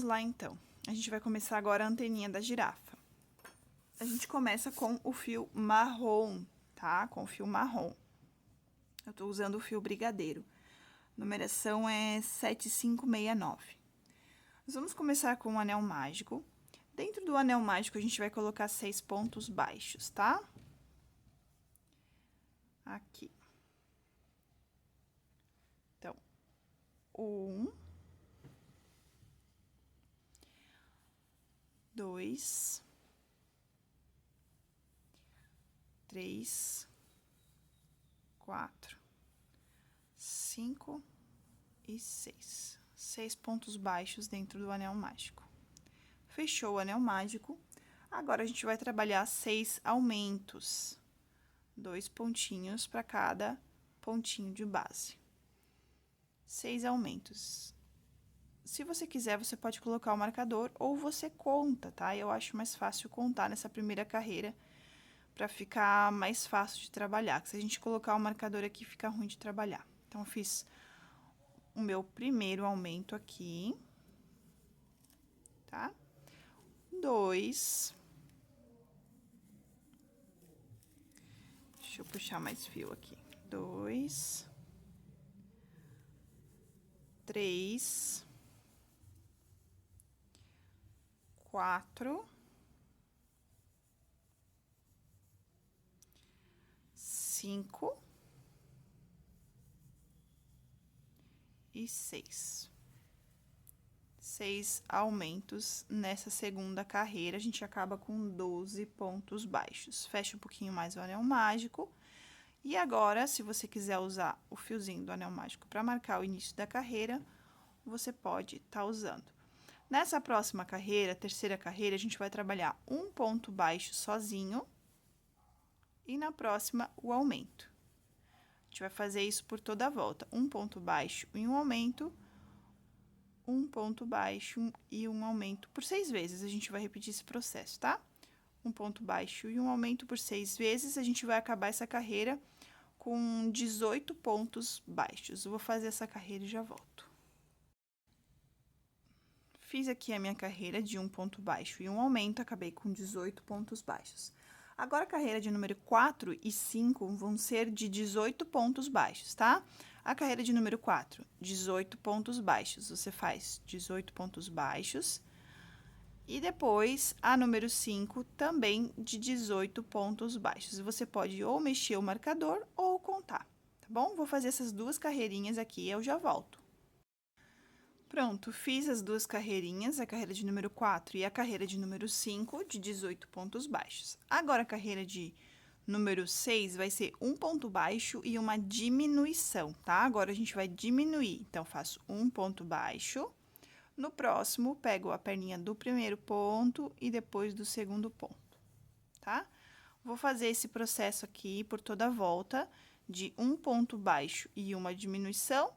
lá, então. A gente vai começar agora a anteninha da girafa. A gente começa com o fio marrom, tá? Com o fio marrom. Eu tô usando o fio brigadeiro. Numeração é 7569. Nós vamos começar com o anel mágico. Dentro do anel mágico, a gente vai colocar 6 pontos baixos, tá? Aqui. Então, 1, 2, 3, 4, 5 e 6. 6 pontos baixos dentro do anel mágico. Fechou o anel mágico. Agora, a gente vai trabalhar 6 aumentos. 2 pontinhos para cada pontinho de base. 6 aumentos. Se você quiser, você pode colocar o marcador ou você conta, tá? Eu acho mais fácil contar nessa primeira carreira para ficar mais fácil de trabalhar. Se a gente colocar o marcador aqui, fica ruim de trabalhar. Então, eu fiz o meu primeiro aumento aqui, tá? 2. Deixa eu puxar mais fio aqui. 2, 3, 4, 5 e 6. 6 aumentos nessa segunda carreira, a gente acaba com 12 pontos baixos. Fecha um pouquinho mais o anel mágico. E agora, se você quiser usar o fiozinho do anel mágico para marcar o início da carreira, você pode estar usando. Nessa próxima carreira, terceira carreira, a gente vai trabalhar um ponto baixo sozinho e na próxima o aumento. A gente vai fazer isso por toda a volta. Um ponto baixo e um aumento, um ponto baixo e um aumento por 6 vezes. A gente vai repetir esse processo, tá? Um ponto baixo e um aumento por 6 vezes. A gente vai acabar essa carreira com 18 pontos baixos. Eu vou fazer essa carreira e já volto. Fiz aqui a minha carreira de um ponto baixo e um aumento, acabei com 18 pontos baixos. Agora, a carreira de número 4 e 5 vão ser de 18 pontos baixos, tá? A carreira de número 4, 18 pontos baixos. Você faz 18 pontos baixos. E depois, a número 5, também de 18 pontos baixos. Você pode ou mexer o marcador ou contar, tá bom? Vou fazer essas duas carreirinhas aqui e eu já volto. Pronto, fiz as duas carreirinhas, a carreira de número 4 e a carreira de número 5, de 18 pontos baixos. Agora, a carreira de número 6 vai ser um ponto baixo e uma diminuição, tá? Agora, a gente vai diminuir. Então, faço um ponto baixo. No próximo, pego a perninha do primeiro ponto e depois do segundo ponto, tá? Vou fazer esse processo aqui por toda a volta, de um ponto baixo e uma diminuição.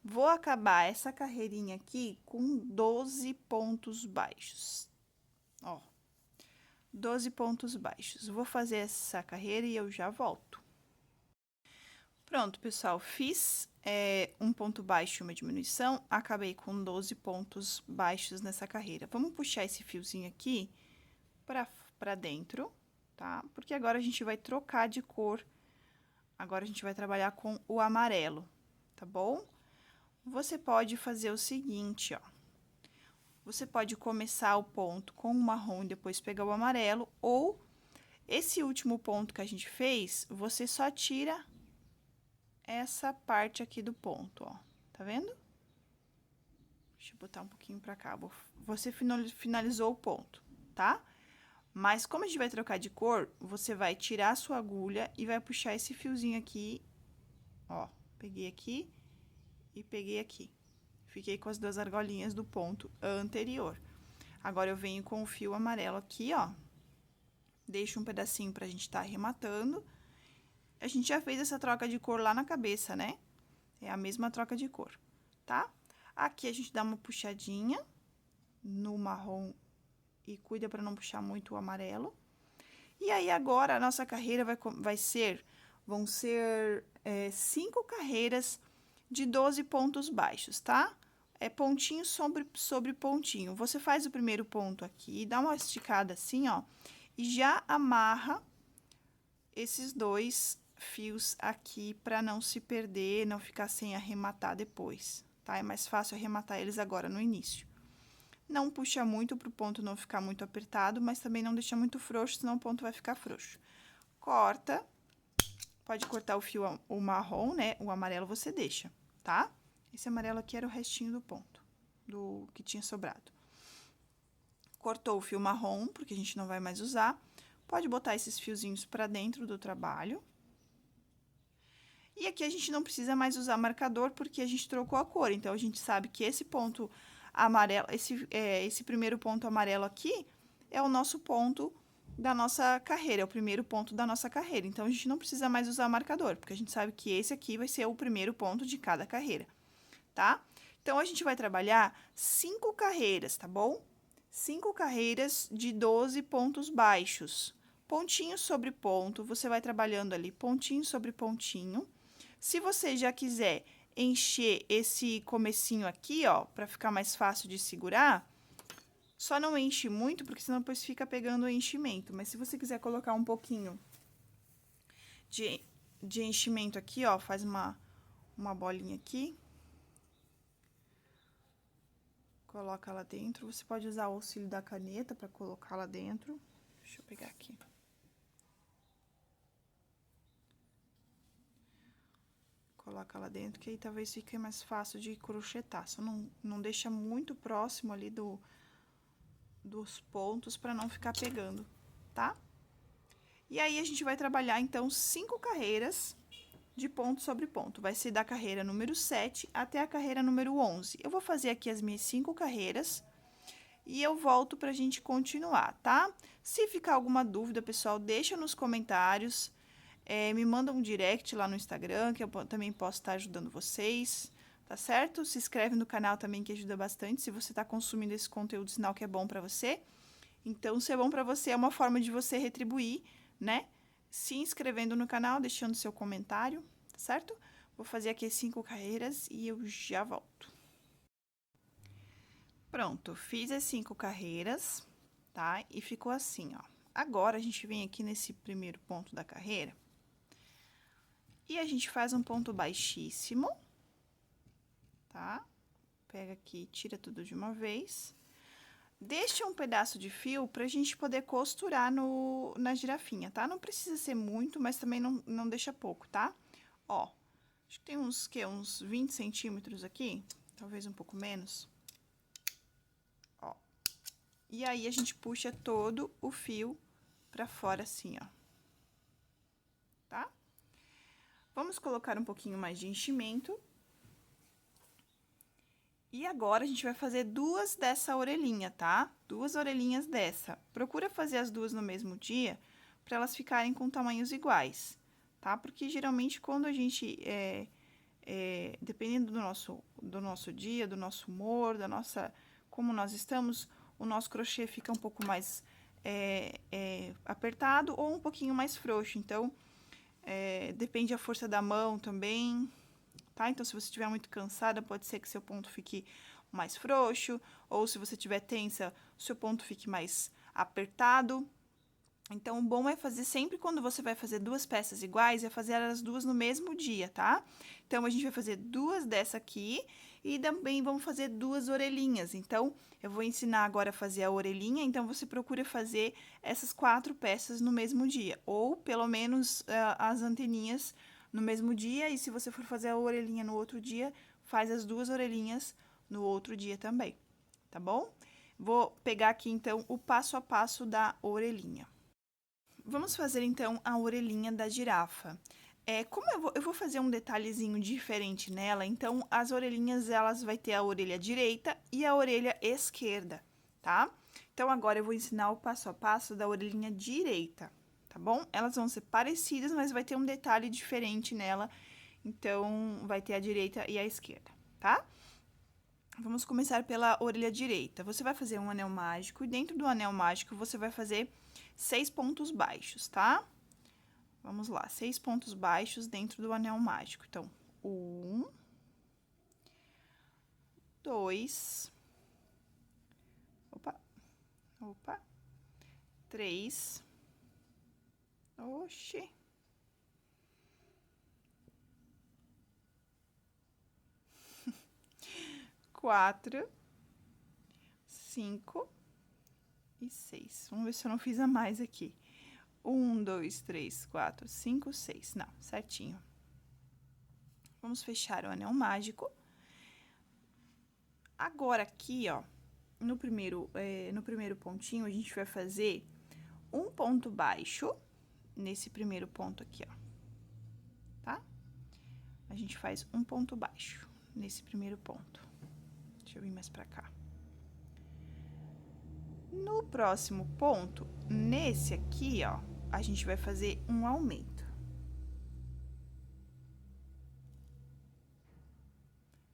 Vou acabar essa carreirinha aqui com 12 pontos baixos. Ó, 12 pontos baixos. Vou fazer essa carreira e eu já volto. Pronto, pessoal, fiz um ponto baixo e uma diminuição, acabei com 12 pontos baixos nessa carreira. Vamos puxar esse fiozinho aqui pra dentro, tá? Porque agora a gente vai trocar de cor, agora a gente vai trabalhar com o amarelo, tá bom? Você pode fazer o seguinte, ó. Você pode começar o ponto com o marrom e depois pegar o amarelo, ou esse último ponto que a gente fez, você só tira essa parte aqui do ponto, ó. Tá vendo? Deixa eu botar um pouquinho pra cá. Você finalizou o ponto, tá? Mas como a gente vai trocar de cor, você vai tirar a sua agulha e vai puxar esse fiozinho aqui, ó. Peguei aqui e peguei aqui. Fiquei com as duas argolinhas do ponto anterior. Agora, eu venho com o fio amarelo aqui, ó. Deixo um pedacinho pra gente tá arrematando. A gente já fez essa troca de cor lá na cabeça, né? É a mesma troca de cor, tá? Aqui, a gente dá uma puxadinha no marrom e cuida pra não puxar muito o amarelo. E aí, agora, a nossa carreira vão ser 5 carreiras de 12 pontos baixos, tá? é pontinho sobre pontinho. Você faz o primeiro ponto aqui, dá uma esticada assim, ó, e já amarra esses dois fios aqui para não se perder, não ficar sem arrematar depois, tá? É mais fácil arrematar eles agora no início. Não puxa muito para o ponto não ficar muito apertado, mas também não deixa muito frouxo, senão o ponto vai ficar frouxo. Corta, pode cortar o fio, o marrom, né? O amarelo você deixa, tá? Esse amarelo aqui era o restinho do ponto, do que tinha sobrado. Cortou o fio marrom, porque a gente não vai mais usar. Pode botar esses fiozinhos para dentro do trabalho. E aqui a gente não precisa mais usar marcador, porque a gente trocou a cor. Então, a gente sabe que esse ponto amarelo, esse primeiro ponto amarelo aqui, é o nosso ponto da nossa carreira, é o primeiro ponto da nossa carreira. Então, a gente não precisa mais usar marcador, porque a gente sabe que esse aqui vai ser o primeiro ponto de cada carreira, tá? Então, a gente vai trabalhar 5 carreiras, tá bom? 5 carreiras de 12 pontos baixos. Pontinho sobre ponto, você vai trabalhando ali pontinho sobre pontinho. Se você já quiser encher esse comecinho aqui, ó, para ficar mais fácil de segurar, só não enche muito, porque senão depois fica pegando o enchimento. Mas se você quiser colocar um pouquinho de enchimento aqui, ó, faz uma bolinha aqui. Coloca lá dentro. Você pode usar o auxílio da caneta para colocar lá dentro. Deixa eu pegar aqui. Coloca lá dentro, que aí talvez fique mais fácil de crochetar. Só não deixa muito próximo ali dos pontos para não ficar pegando, tá? E aí, a gente vai trabalhar, então, 5 carreiras de ponto sobre ponto. Vai ser da carreira número 7 até a carreira número 11. Eu vou fazer aqui as minhas 5 carreiras e eu volto pra gente continuar, tá? Se ficar alguma dúvida, pessoal, deixa nos comentários. Me manda um direct lá no Instagram, que eu também posso estar ajudando vocês, tá certo? Se inscreve no canal também, que ajuda bastante. Se você está consumindo esse conteúdo, sinal que é bom para você. Então, se é bom para você, é uma forma de você retribuir, né? Se inscrevendo no canal, deixando seu comentário, tá certo? Vou fazer aqui as 5 carreiras e eu já volto. Pronto, fiz as 5 carreiras, tá? E ficou assim, ó. Agora, a gente vem aqui nesse primeiro ponto da carreira. E a gente faz um ponto baixíssimo, tá? Pega aqui, tira tudo de uma vez. Deixa um pedaço de fio pra gente poder costurar na girafinha, tá? Não precisa ser muito, mas também não deixa pouco, tá? Ó, acho que tem uns 20 centímetros aqui, talvez um pouco menos. Ó. E aí, a gente puxa todo o fio pra fora assim, ó. Tá? Vamos colocar um pouquinho mais de enchimento. E agora, a gente vai fazer 2 dessa orelhinha, tá? 2 orelhinhas dessa. Procura fazer as 2 no mesmo dia, para elas ficarem com tamanhos iguais, tá? Porque, geralmente, quando a gente, dependendo do nosso dia, do nosso humor, como nós estamos, o nosso crochê fica um pouco mais apertado ou um pouquinho mais frouxo. Então, depende da força da mão também, tá? Então, se você estiver muito cansada, pode ser que seu ponto fique mais frouxo, ou se você estiver tensa, o seu ponto fique mais apertado. Então, o bom é fazer sempre quando você vai fazer 2 peças iguais, é fazer as 2 no mesmo dia, tá? Então, a gente vai fazer 2 dessa aqui e também vamos fazer 2 orelhinhas. Então, eu vou ensinar agora a fazer a orelhinha, então você procura fazer essas 4 peças no mesmo dia, ou pelo menos as anteninhas no mesmo dia, e se você for fazer a orelhinha no outro dia, faz as 2 orelhinhas no outro dia também, tá bom? Vou pegar aqui, então, o passo a passo da orelhinha. Vamos fazer, então, a orelhinha da girafa. Como eu vou fazer um detalhezinho diferente nela, então, as orelhinhas, elas vai ter a orelha direita e a orelha esquerda, tá? Então, agora eu vou ensinar o passo a passo da orelhinha direita, tá bom? Elas vão ser parecidas, mas vai ter um detalhe diferente nela, então, vai ter a direita e a esquerda, tá? Vamos começar pela orelha direita. Você vai fazer um anel mágico, e dentro do anel mágico, você vai fazer 6 pontos baixos, tá? Vamos lá, 6 pontos baixos dentro do anel mágico. Então, 1, 2, 2, opa, 3, oxi, 4, 5 e 6. Vamos ver se eu não fiz a mais aqui. 1, 2, 3, 4, 5, 6. Não, certinho. Vamos fechar o anel mágico. Agora, aqui, ó, no primeiro pontinho, a gente vai fazer um ponto baixo nesse primeiro ponto aqui, ó, tá? A gente faz um ponto baixo nesse primeiro ponto. Deixa eu vir mais pra cá. No próximo ponto, nesse aqui, ó, a gente vai fazer um aumento.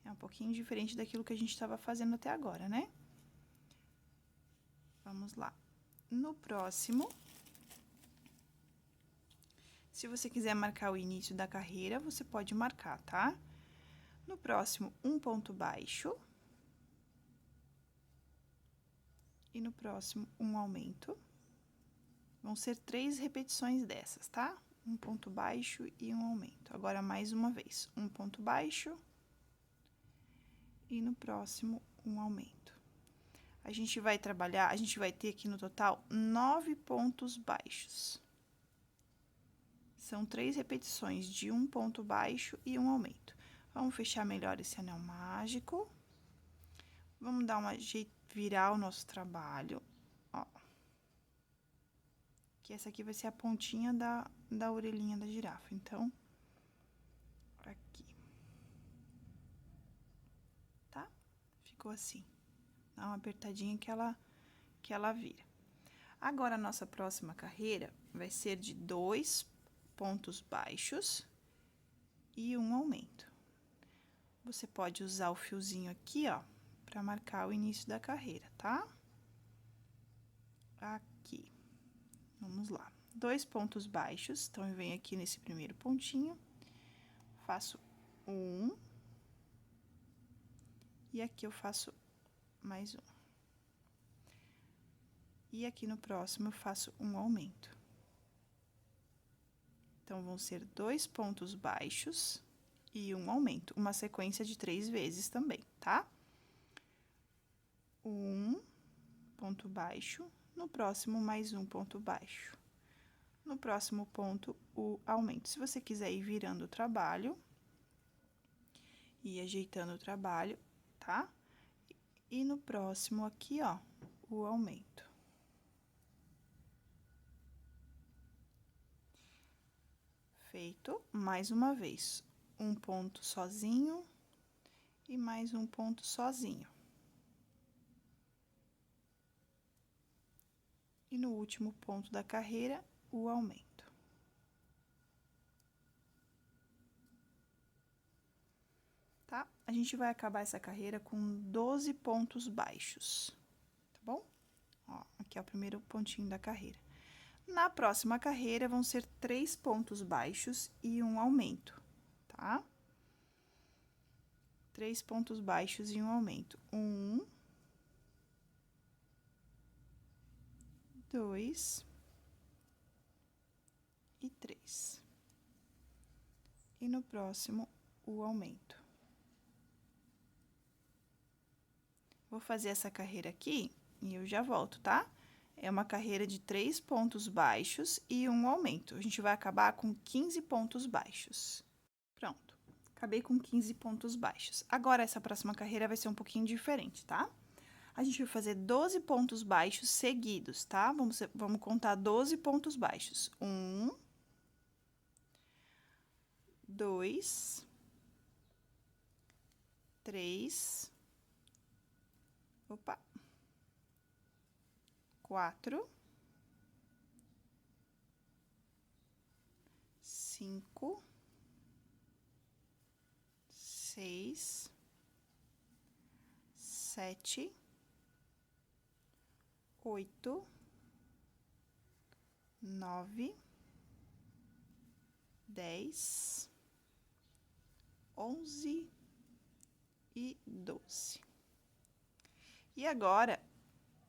É um pouquinho diferente daquilo que a gente estava fazendo até agora, né? Vamos lá. No próximo, se você quiser marcar o início da carreira, você pode marcar, tá? No próximo, um ponto baixo. E no próximo, um aumento. Vão ser 3 repetições dessas, tá? Um ponto baixo e um aumento. Agora, mais uma vez, um ponto baixo. E no próximo, um aumento. A gente vai trabalhar, a gente vai ter aqui no total 9 pontos baixos. São 3 repetições de um ponto baixo e um aumento. Vamos fechar melhor esse anel mágico. Vamos dar virar o nosso trabalho, ó. Que essa aqui vai ser a pontinha da orelhinha da girafa, então, aqui. Tá? Ficou assim. Dá uma apertadinha que ela vira. Agora, a nossa próxima carreira vai ser de 2 pontos baixos e um aumento. Você pode usar o fiozinho aqui, ó, para marcar o início da carreira, tá? Aqui. Vamos lá. 2 pontos baixos, então eu venho aqui nesse primeiro pontinho, faço um, e aqui eu faço mais um. E aqui no próximo eu faço um aumento. Então, vão ser 2 pontos baixos e um aumento, uma sequência de 3 vezes também, tá? Um ponto baixo, no próximo mais um ponto baixo. No próximo ponto, o aumento. Se você quiser ir virando o trabalho e ajeitando o trabalho, tá? E no próximo aqui, ó, o aumento. Feito, mais uma vez, um ponto sozinho e mais um ponto sozinho. E no último ponto da carreira, o aumento. Tá? A gente vai acabar essa carreira com 12 pontos baixos, tá bom? Ó, aqui é o primeiro pontinho da carreira. Na próxima carreira, vão ser 3 pontos baixos e um aumento, tá? 3 pontos baixos e um aumento. 1, 2 e 3. E no próximo, o aumento. Vou fazer essa carreira aqui e eu já volto, tá? É uma carreira de 3 pontos baixos e um aumento. A gente vai acabar com 15 pontos baixos. Pronto, acabei com 15 pontos baixos. Agora, essa próxima carreira vai ser um pouquinho diferente, tá? A gente vai fazer 12 pontos baixos seguidos, tá? Vamos contar 12 pontos baixos. 1, 2, 3, opa, 4, 5, 6, 7, 8, 9, 10, 11 e 12. E agora,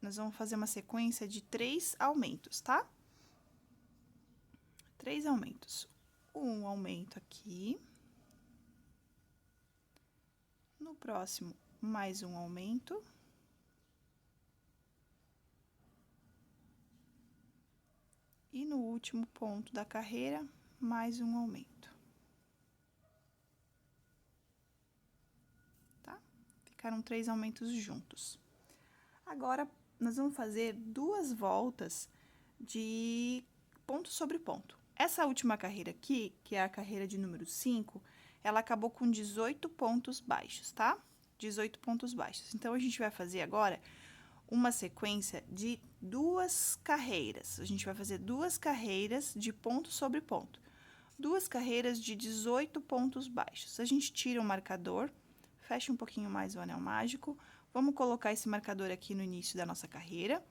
nós vamos fazer uma sequência de 3 aumentos, tá? 3 aumentos. Um aumento aqui. No próximo, mais um aumento. E no último ponto da carreira, mais um aumento. Tá? Ficaram 3 aumentos juntos. Agora, nós vamos fazer 2 voltas de ponto sobre ponto. Essa última carreira aqui, que é a carreira de número 5, ela acabou com 18 pontos baixos, tá? 18 pontos baixos. Então, a gente vai fazer agora uma sequência de 2 carreiras. A gente vai fazer 2 carreiras de ponto sobre ponto. 2 carreiras de 18 pontos baixos. A gente tira o marcador, fecha um pouquinho mais o anel mágico. Vamos colocar esse marcador aqui no início da nossa carreira,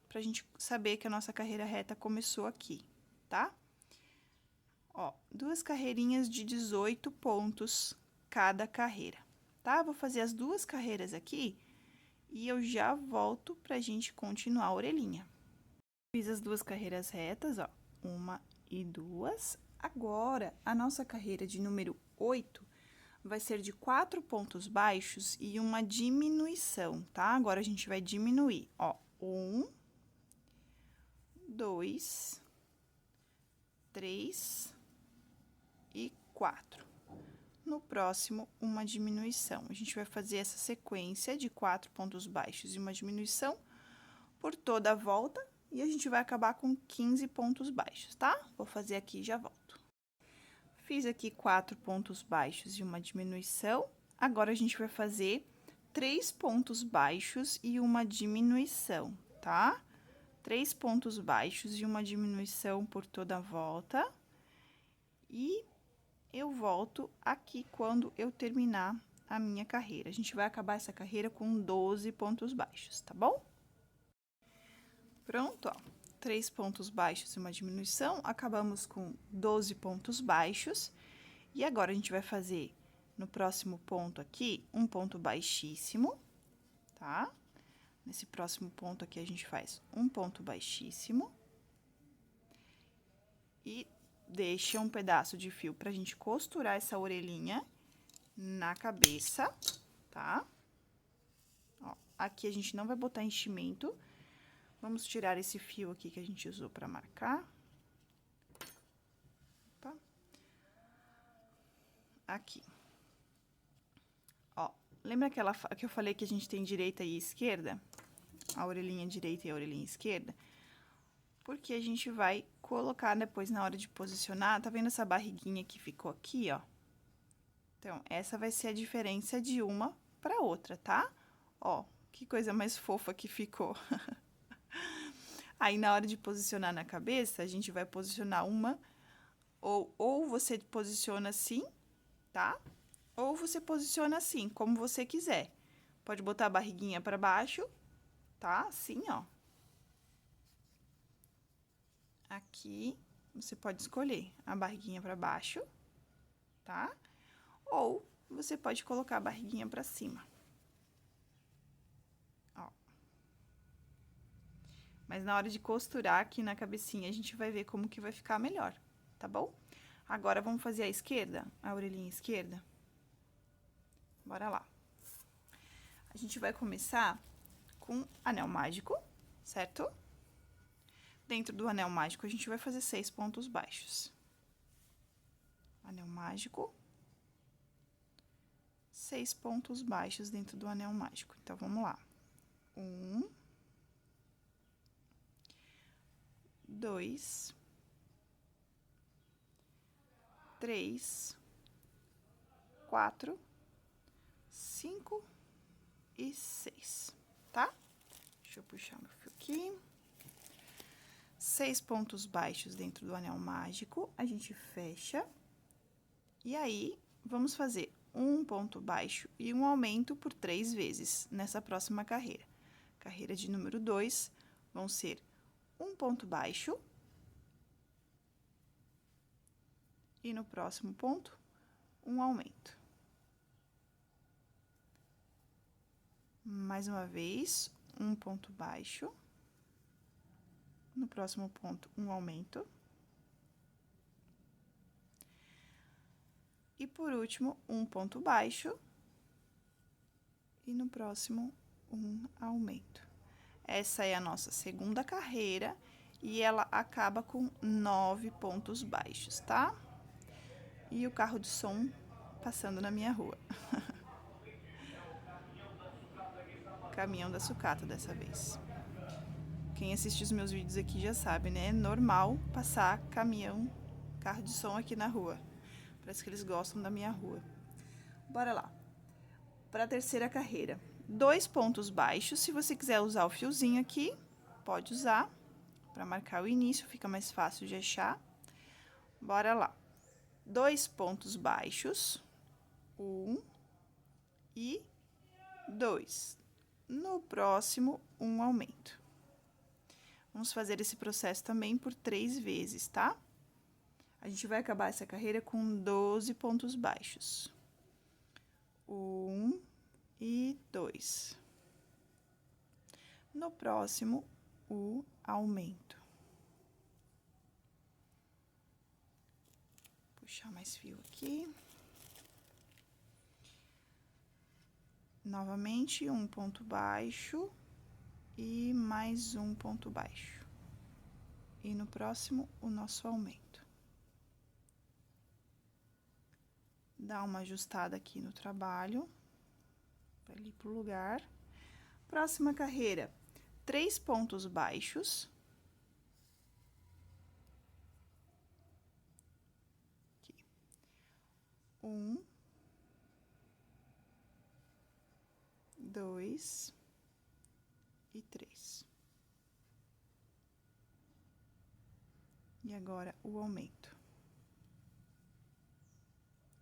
pra gente saber que a nossa carreira reta começou aqui, tá? Ó, 2 carreirinhas de 18 pontos cada carreira, tá? Vou fazer as 2 carreiras aqui e eu já volto pra gente continuar a orelhinha. Fiz as 2 carreiras retas, ó, 1 e 2. Agora, a nossa carreira de número 8 vai ser de 4 pontos baixos e uma diminuição, tá? Agora, a gente vai diminuir, ó, 1, 2, 3 e 4. No próximo, uma diminuição. A gente vai fazer essa sequência de 4 pontos baixos e uma diminuição por toda a volta e a gente vai acabar com 15 pontos baixos, tá? Vou fazer aqui e já volto. Fiz aqui 4 pontos baixos e uma diminuição. Agora, a gente vai fazer 3 pontos baixos e uma diminuição, tá? 3 pontos baixos e uma diminuição por toda a volta. E eu volto aqui quando eu terminar a minha carreira. A gente vai acabar essa carreira com 12 pontos baixos, tá bom? Pronto, ó. 3 pontos baixos e uma diminuição, acabamos com 12 pontos baixos. E agora, a gente vai fazer, no próximo ponto aqui, um ponto baixíssimo, tá? Nesse próximo ponto aqui, a gente faz um ponto baixíssimo. E deixa um pedaço de fio pra gente costurar essa orelhinha na cabeça, tá? Ó, aqui a gente não vai botar enchimento. Vamos tirar esse fio aqui que a gente usou pra marcar. Opa. Aqui. Ó, lembra aquela que eu falei que a gente tem direita e esquerda? A orelhinha direita e a orelhinha esquerda? Porque a gente vai colocar depois na hora de posicionar, tá vendo essa barriguinha que ficou aqui, ó? Então, essa vai ser a diferença de uma pra outra, tá? Ó, que coisa mais fofa que ficou. Aí, na hora de posicionar na cabeça, a gente vai posicionar uma, ou você posiciona assim, tá? Ou você posiciona assim, como você quiser. Pode botar a barriguinha pra baixo, tá? Assim, ó. Aqui, você pode escolher a barriguinha pra baixo, tá? Ou você pode colocar a barriguinha pra cima. Ó. Mas na hora de costurar aqui na cabecinha, a gente vai ver como que vai ficar melhor, tá bom? Agora, vamos fazer a esquerda, a orelhinha esquerda? Bora lá. A gente vai começar com anel mágico, certo? Dentro do anel mágico, a gente vai fazer 6 pontos baixos. Anel mágico. 6 pontos baixos dentro do anel mágico. Então, vamos lá. 1, 2, 3, 4, 5 e 6, tá? Deixa eu puxar meu fio aqui. 6 pontos baixos dentro do anel mágico, a gente fecha. E aí, vamos fazer um ponto baixo e um aumento por 3 vezes nessa próxima carreira. Carreira de número 2, vão ser um ponto baixo. E no próximo ponto, um aumento. Mais uma vez, um ponto baixo. No próximo ponto, um aumento. E por último, um ponto baixo. E no próximo, um aumento. Essa é a nossa segunda carreira e ela acaba com 9 pontos baixos, tá? E o carro de som passando na minha rua. Caminhão da sucata dessa vez. Quem assiste os meus vídeos aqui já sabe, né? É normal passar caminhão, carro de som aqui na rua. Parece que eles gostam da minha rua. Bora lá. Para a terceira carreira, 2 pontos baixos. Se você quiser usar o fiozinho aqui, pode usar. Para marcar o início, fica mais fácil de achar. Bora lá. 2 pontos baixos. 1 e 2. No próximo, um aumento. Vamos fazer esse processo também por 3 vezes, tá? A gente vai acabar essa carreira com 12 pontos baixos. 1 e 2. No próximo, o aumento. Puxar mais fio aqui. Novamente, um ponto baixo e mais um ponto baixo. E no próximo, o nosso aumento. Dá uma ajustada aqui no trabalho, para ali pro lugar. Próxima carreira, 3 pontos baixos. Aqui. 1, 2 e 3. E agora, o aumento.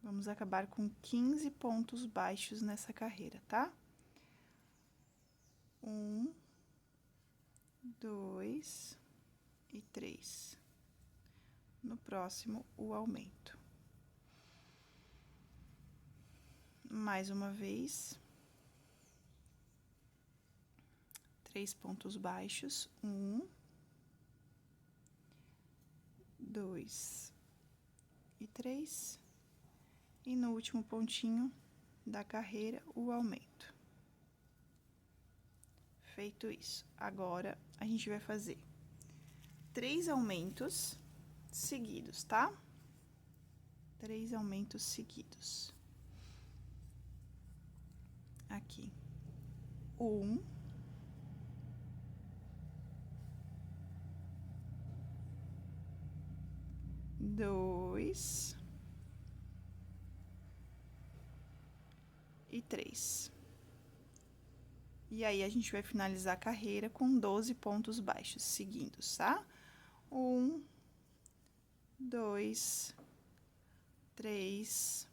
Vamos acabar com 15 pontos baixos nessa carreira, tá? 1, 2 e 3. No próximo, o aumento. Mais uma vez. 3 pontos baixos. 1, 2 e 3. E no último pontinho da carreira, o aumento. Feito isso, agora a gente vai fazer 3 aumentos seguidos, tá? 3 aumentos seguidos. Aqui. 1. 2 e 3. E aí, a gente vai finalizar a carreira com 12 pontos baixos seguidos, tá? 1, 2, 3,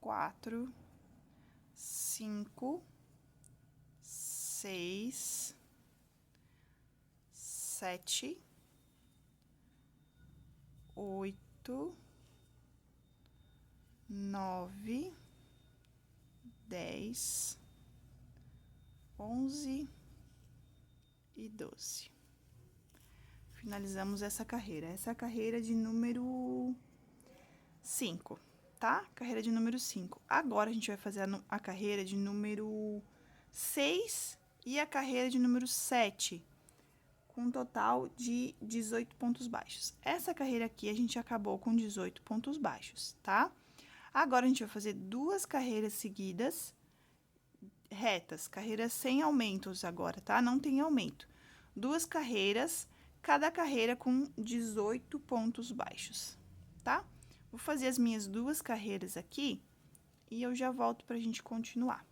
4, 5, 6, 7, 8, 9, 10, 11 e 12. Finalizamos essa carreira. Essa é a carreira de número 5, tá? Carreira de número 5. Agora, a gente vai fazer a carreira de número 6 e a carreira de número 7, com um total de 18 pontos baixos. Essa carreira aqui, a gente acabou com 18 pontos baixos, tá? Agora, a gente vai fazer 2 carreiras seguidas, retas, carreiras sem aumentos agora, tá? Não tem aumento. 2 carreiras, cada carreira com 18 pontos baixos, tá? Vou fazer as minhas 2 carreiras aqui e eu já volto pra gente continuar.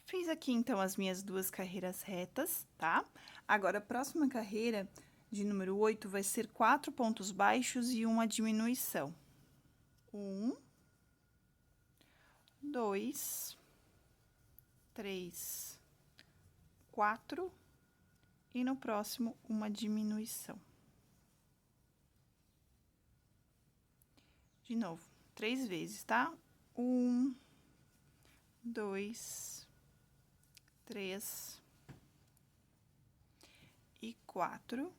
Fiz aqui, então, as minhas 2 carreiras retas, tá? Agora, a próxima carreira, de número 8, vai ser 4 pontos baixos e uma diminuição. 1, 2, 3, 4, e no próximo, uma diminuição. De novo, 3 vezes, tá? 1, 2, 3 e 4.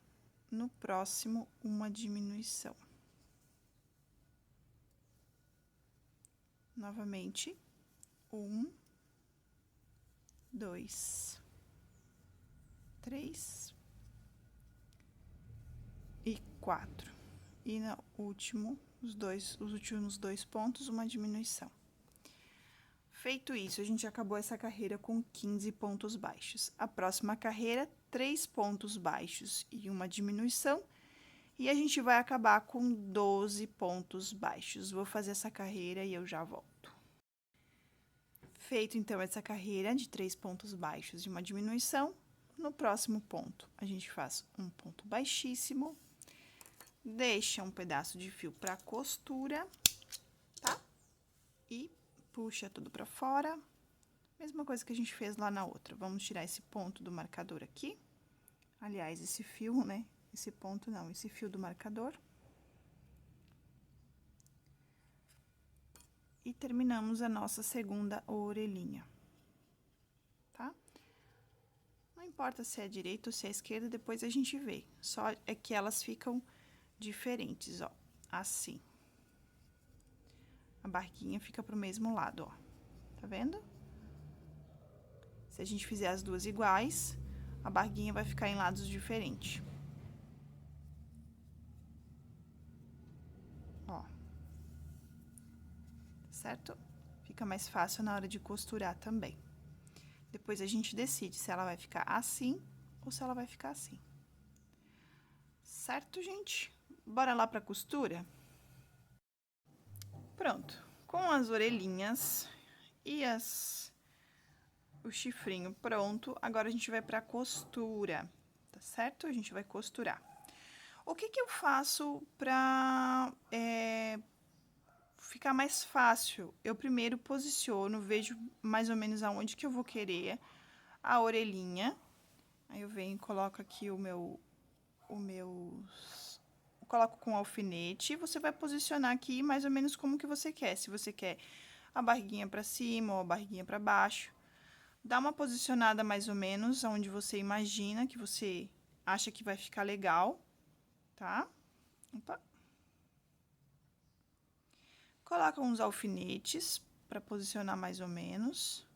No próximo, uma diminuição. Novamente, 1, 2, 3 e 4. E no último, os últimos 2 pontos, uma diminuição. Feito isso, a gente acabou essa carreira com 15 pontos baixos. A próxima carreira, 3 pontos baixos e uma diminuição. E a gente vai acabar com 12 pontos baixos. Vou fazer essa carreira e eu já volto. Feito, então, essa carreira de 3 pontos baixos e uma diminuição, no próximo ponto, a gente faz um ponto baixíssimo, deixa um pedaço de fio para costura, tá? E puxa tudo para fora. Mesma coisa que a gente fez lá na outra. Vamos tirar esse ponto do marcador aqui. Aliás, esse fio, né? Esse ponto não, esse fio do marcador. E terminamos a nossa segunda orelhinha, tá? Não importa se é a direita ou se é a esquerda, depois a gente vê. Só é que elas ficam diferentes, ó, assim. A barquinha fica pro mesmo lado, ó. Tá vendo? Se a gente fizer as duas iguais, a barquinha vai ficar em lados diferentes. Ó. Certo? Fica mais fácil na hora de costurar também. Depois a gente decide se ela vai ficar assim ou se ela vai ficar assim. Certo, gente? Bora lá pra costura? Pronto. Com as orelhinhas e o chifrinho pronto, agora a gente vai pra costura, tá certo? A gente vai costurar. O que eu faço pra ficar mais fácil? Eu primeiro posiciono, vejo mais ou menos aonde que eu vou querer a orelhinha. Aí eu venho e coloco aqui coloco com alfinete. Você vai posicionar aqui mais ou menos como que você quer. Se você quer a barriguinha pra cima ou a barriguinha pra baixo. Dá uma posicionada mais ou menos onde você imagina que você acha que vai ficar legal, tá? Opa. Coloca uns alfinetes para posicionar mais ou menos.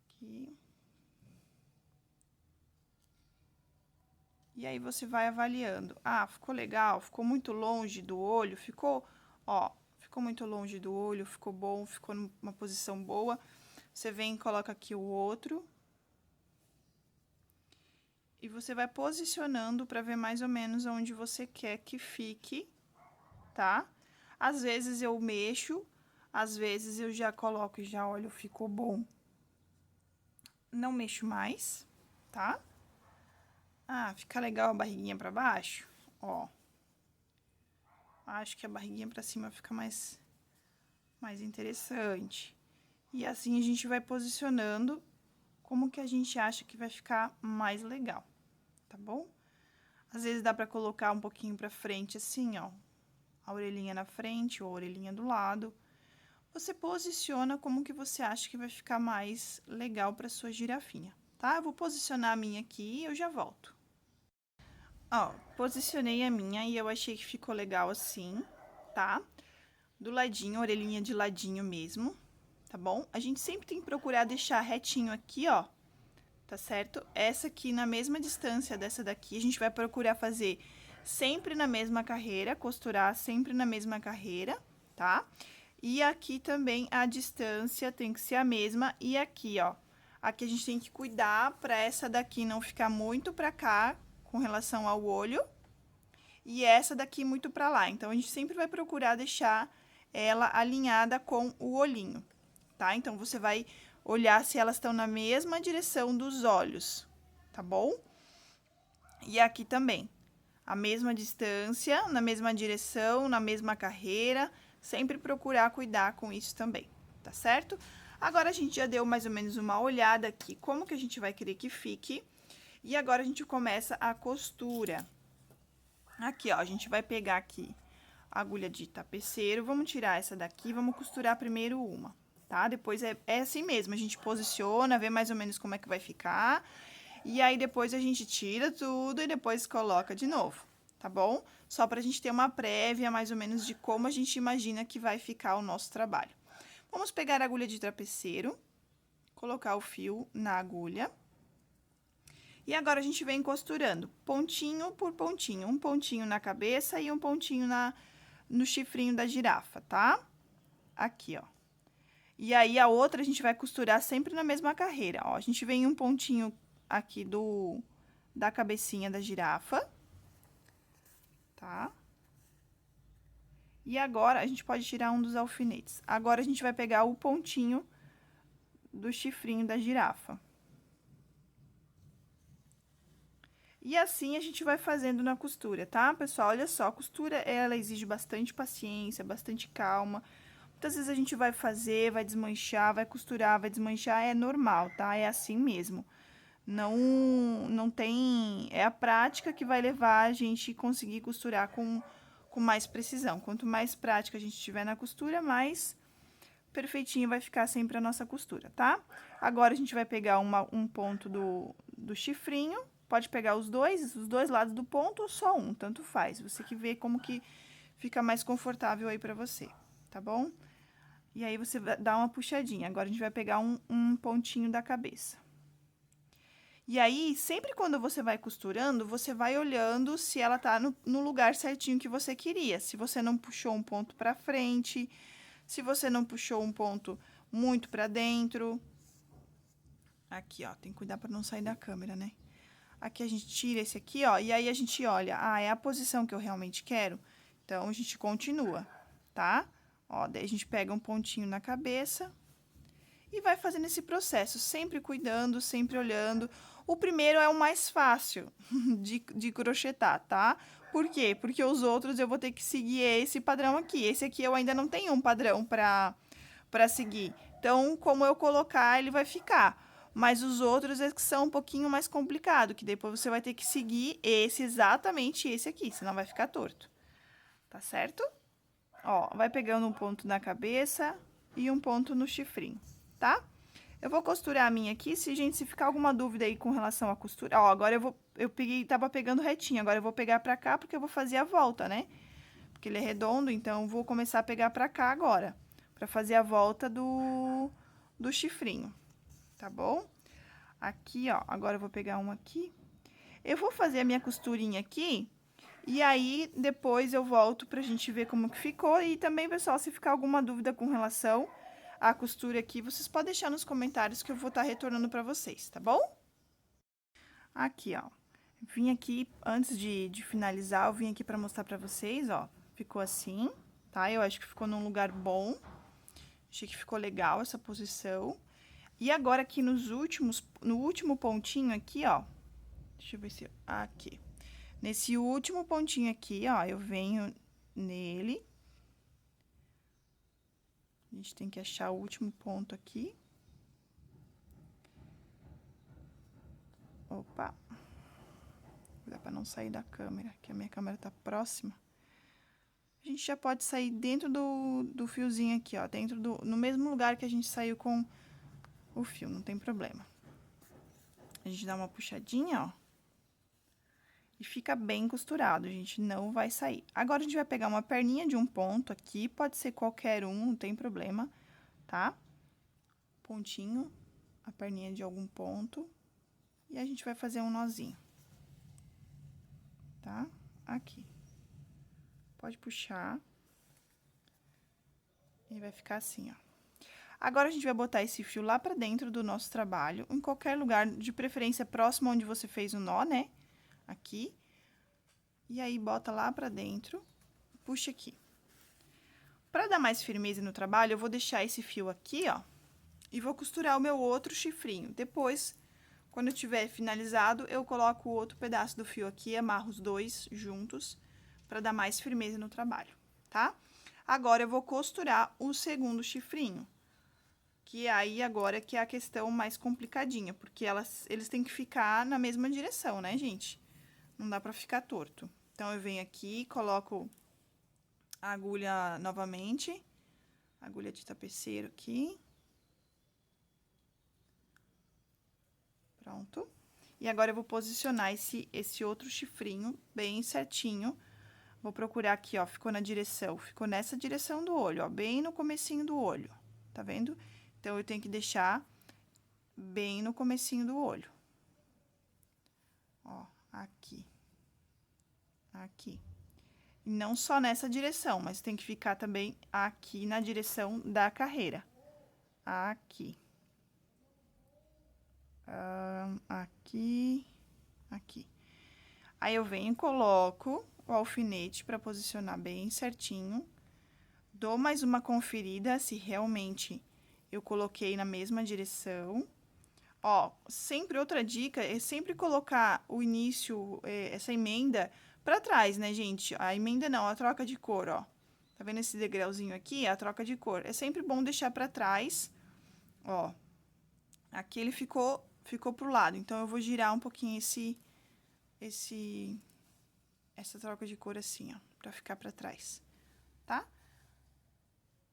Aqui. E aí, você vai avaliando. Ah, ficou legal? Ficou muito longe do olho? Ficou, ó, ficou muito longe do olho, ficou bom, ficou numa posição boa. Você vem e coloca aqui o outro. E você vai posicionando para ver mais ou menos onde você quer que fique, tá? Às vezes eu mexo, às vezes eu já coloco e já olho, ficou bom. Não mexo mais, tá? Ah, fica legal a barriguinha pra baixo? Ó. Acho que a barriguinha pra cima fica mais interessante. E assim a gente vai posicionando como que a gente acha que vai ficar mais legal, tá bom? Às vezes dá pra colocar um pouquinho pra frente assim, ó. A orelhinha na frente ou a orelhinha do lado. Você posiciona como que você acha que vai ficar mais legal pra sua girafinha, tá? Eu vou posicionar a minha aqui e eu já volto. Ó, posicionei a minha e eu achei que ficou legal assim, tá? Do ladinho, orelhinha de ladinho mesmo, tá bom? A gente sempre tem que procurar deixar retinho aqui, ó, tá certo? Essa aqui na mesma distância dessa daqui, a gente vai procurar fazer sempre na mesma carreira, costurar sempre na mesma carreira, tá? E aqui também a distância tem que ser a mesma e aqui, ó. Aqui a gente tem que cuidar pra essa daqui não ficar muito pra cá, com relação ao olho, e essa daqui muito pra lá. Então, a gente sempre vai procurar deixar ela alinhada com o olhinho, tá? Então, você vai olhar se elas estão na mesma direção dos olhos, tá bom? E aqui também, a mesma distância, na mesma direção, na mesma carreira, sempre procurar cuidar com isso também, tá certo? Agora, a gente já deu mais ou menos uma olhada aqui, como que a gente vai querer que fique. E agora, a gente começa a costura. Aqui, ó, a gente vai pegar aqui a agulha de tapeceiro, vamos tirar essa daqui, vamos costurar primeiro uma, tá? Depois é assim mesmo, a gente posiciona, vê mais ou menos como é que vai ficar, e aí depois a gente tira tudo e depois coloca de novo, tá bom? Só pra gente ter uma prévia mais ou menos de como a gente imagina que vai ficar o nosso trabalho. Vamos pegar a agulha de trapeceiro, colocar o fio na agulha. E agora a gente vem costurando pontinho por pontinho, um pontinho na cabeça e um pontinho no chifrinho da girafa, tá? Aqui, ó. E aí, a outra a gente vai costurar sempre na mesma carreira, ó. A gente vem um pontinho aqui da cabecinha da girafa, tá? E agora, a gente pode tirar um dos alfinetes. Agora, a gente vai pegar o pontinho do chifrinho da girafa. E assim a gente vai fazendo na costura, tá, pessoal? Olha só, a costura, ela exige bastante paciência, bastante calma. Muitas vezes a gente vai fazer, vai desmanchar, vai costurar, vai desmanchar, é normal, tá? É assim mesmo. Não tem... É a prática que vai levar a gente conseguir costurar com mais precisão. Quanto mais prática a gente tiver na costura, mais perfeitinho vai ficar sempre a nossa costura, tá? Agora, a gente vai pegar um ponto do chifrinho, pode pegar os dois lados do ponto ou só um, tanto faz. Você que vê como que fica mais confortável aí pra você, tá bom? E aí, você dá uma puxadinha. Agora, a gente vai pegar um pontinho da cabeça. E aí, sempre quando você vai costurando, você vai olhando se ela tá no lugar certinho que você queria. Se você não puxou um ponto pra frente, se você não puxou um ponto muito pra dentro. Aqui, ó, tem que cuidar pra não sair da câmera, né? Aqui a gente tira esse aqui, ó, e aí a gente olha, é a posição que eu realmente quero? Então, a gente continua, tá? Ó, daí a gente pega um pontinho na cabeça e vai fazendo esse processo, sempre cuidando, sempre olhando. O primeiro é o mais fácil de crochetar, tá? Por quê? Porque os outros eu vou ter que seguir esse padrão aqui. Esse aqui eu ainda não tenho um padrão pra seguir. Então, como eu colocar, ele vai ficar. Mas os outros é que são um pouquinho mais complicado, que depois você vai ter que seguir exatamente esse aqui, senão vai ficar torto. Tá certo? Ó, vai pegando um ponto na cabeça e um ponto no chifrinho, tá? Eu vou costurar a minha aqui, se ficar alguma dúvida aí com relação à costura... Ó, agora tava pegando retinho, agora eu vou pegar pra cá porque eu vou fazer a volta, né? Porque ele é redondo, então eu vou começar a pegar pra cá agora, pra fazer a volta do chifrinho, tá bom? Aqui, ó, agora eu vou pegar um aqui. Eu vou fazer a minha costurinha aqui, e aí depois eu volto pra gente ver como que ficou. E também, pessoal, se ficar alguma dúvida com relação à costura aqui, vocês podem deixar nos comentários que eu vou estar retornando pra vocês, tá bom? Aqui, ó. Vim aqui, antes de finalizar, eu vim aqui pra mostrar pra vocês, ó. Ficou assim, tá? Eu acho que ficou num lugar bom. Achei que ficou legal essa posição. E agora, aqui no último pontinho aqui, ó. Deixa eu ver se... Aqui. Nesse último pontinho aqui, ó, eu venho nele. A gente tem que achar o último ponto aqui. Opa. Dá pra não sair da câmera, que a minha câmera tá próxima. A gente já pode sair dentro do fiozinho aqui, ó. No mesmo lugar que a gente saiu com o fio, não tem problema. A gente dá uma puxadinha, ó. E fica bem costurado, gente, não vai sair. Agora, a gente vai pegar uma perninha de um ponto aqui, pode ser qualquer um, não tem problema, tá? Pontinho, a perninha de algum ponto, e a gente vai fazer um nozinho, tá? Aqui. Pode puxar. E vai ficar assim, ó. Agora, a gente vai botar esse fio lá pra dentro do nosso trabalho, em qualquer lugar, de preferência próximo onde você fez o nó, né? Aqui. E aí, bota lá pra dentro, puxa aqui. Pra dar mais firmeza no trabalho, eu vou deixar esse fio aqui, ó, e vou costurar o meu outro chifrinho. Depois, quando eu tiver finalizado, eu coloco o outro pedaço do fio aqui, amarro os dois juntos, pra dar mais firmeza no trabalho, tá? Agora, eu vou costurar o segundo chifrinho. Que aí, agora, que é a questão mais complicadinha, porque eles têm que ficar na mesma direção, né, gente? Não dá pra ficar torto. Então, eu venho aqui, coloco a agulha novamente, agulha de tapeceiro aqui, Pronto. E agora eu vou posicionar esse outro chifrinho bem certinho. Vou procurar aqui, ó, ficou nessa direção do olho, ó, bem no comecinho do olho, tá vendo? Então, eu tenho que deixar bem no comecinho do olho. Ó, aqui. Aqui. E não só nessa direção, mas tem que ficar também aqui na direção da carreira. Aqui. Aqui. Aqui. Aí, eu venho e coloco o alfinete para posicionar bem certinho. Dou mais uma conferida se realmente eu coloquei na mesma direção. Ó, sempre outra dica é sempre colocar o início, essa emenda pra trás, né, gente? A emenda não, a troca de cor, ó. Tá vendo esse degrauzinho aqui? A troca de cor. É sempre bom deixar pra trás, ó. Aqui ele ficou pro lado, então eu vou girar um pouquinho essa troca de cor assim, ó, pra ficar pra trás, tá?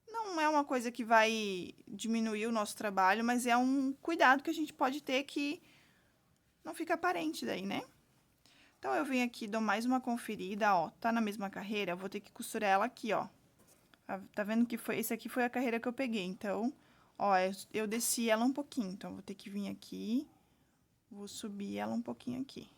Não é uma coisa que vai diminuir o nosso trabalho, mas é um cuidado que a gente pode ter que não fica aparente daí, né? Então, eu venho aqui, dou mais uma conferida, ó, tá na mesma carreira, eu vou ter que costurar ela aqui, ó. Tá vendo que esse aqui foi a carreira que eu peguei, então, ó, eu desci ela um pouquinho, então, vou ter que vir aqui, vou subir ela um pouquinho aqui.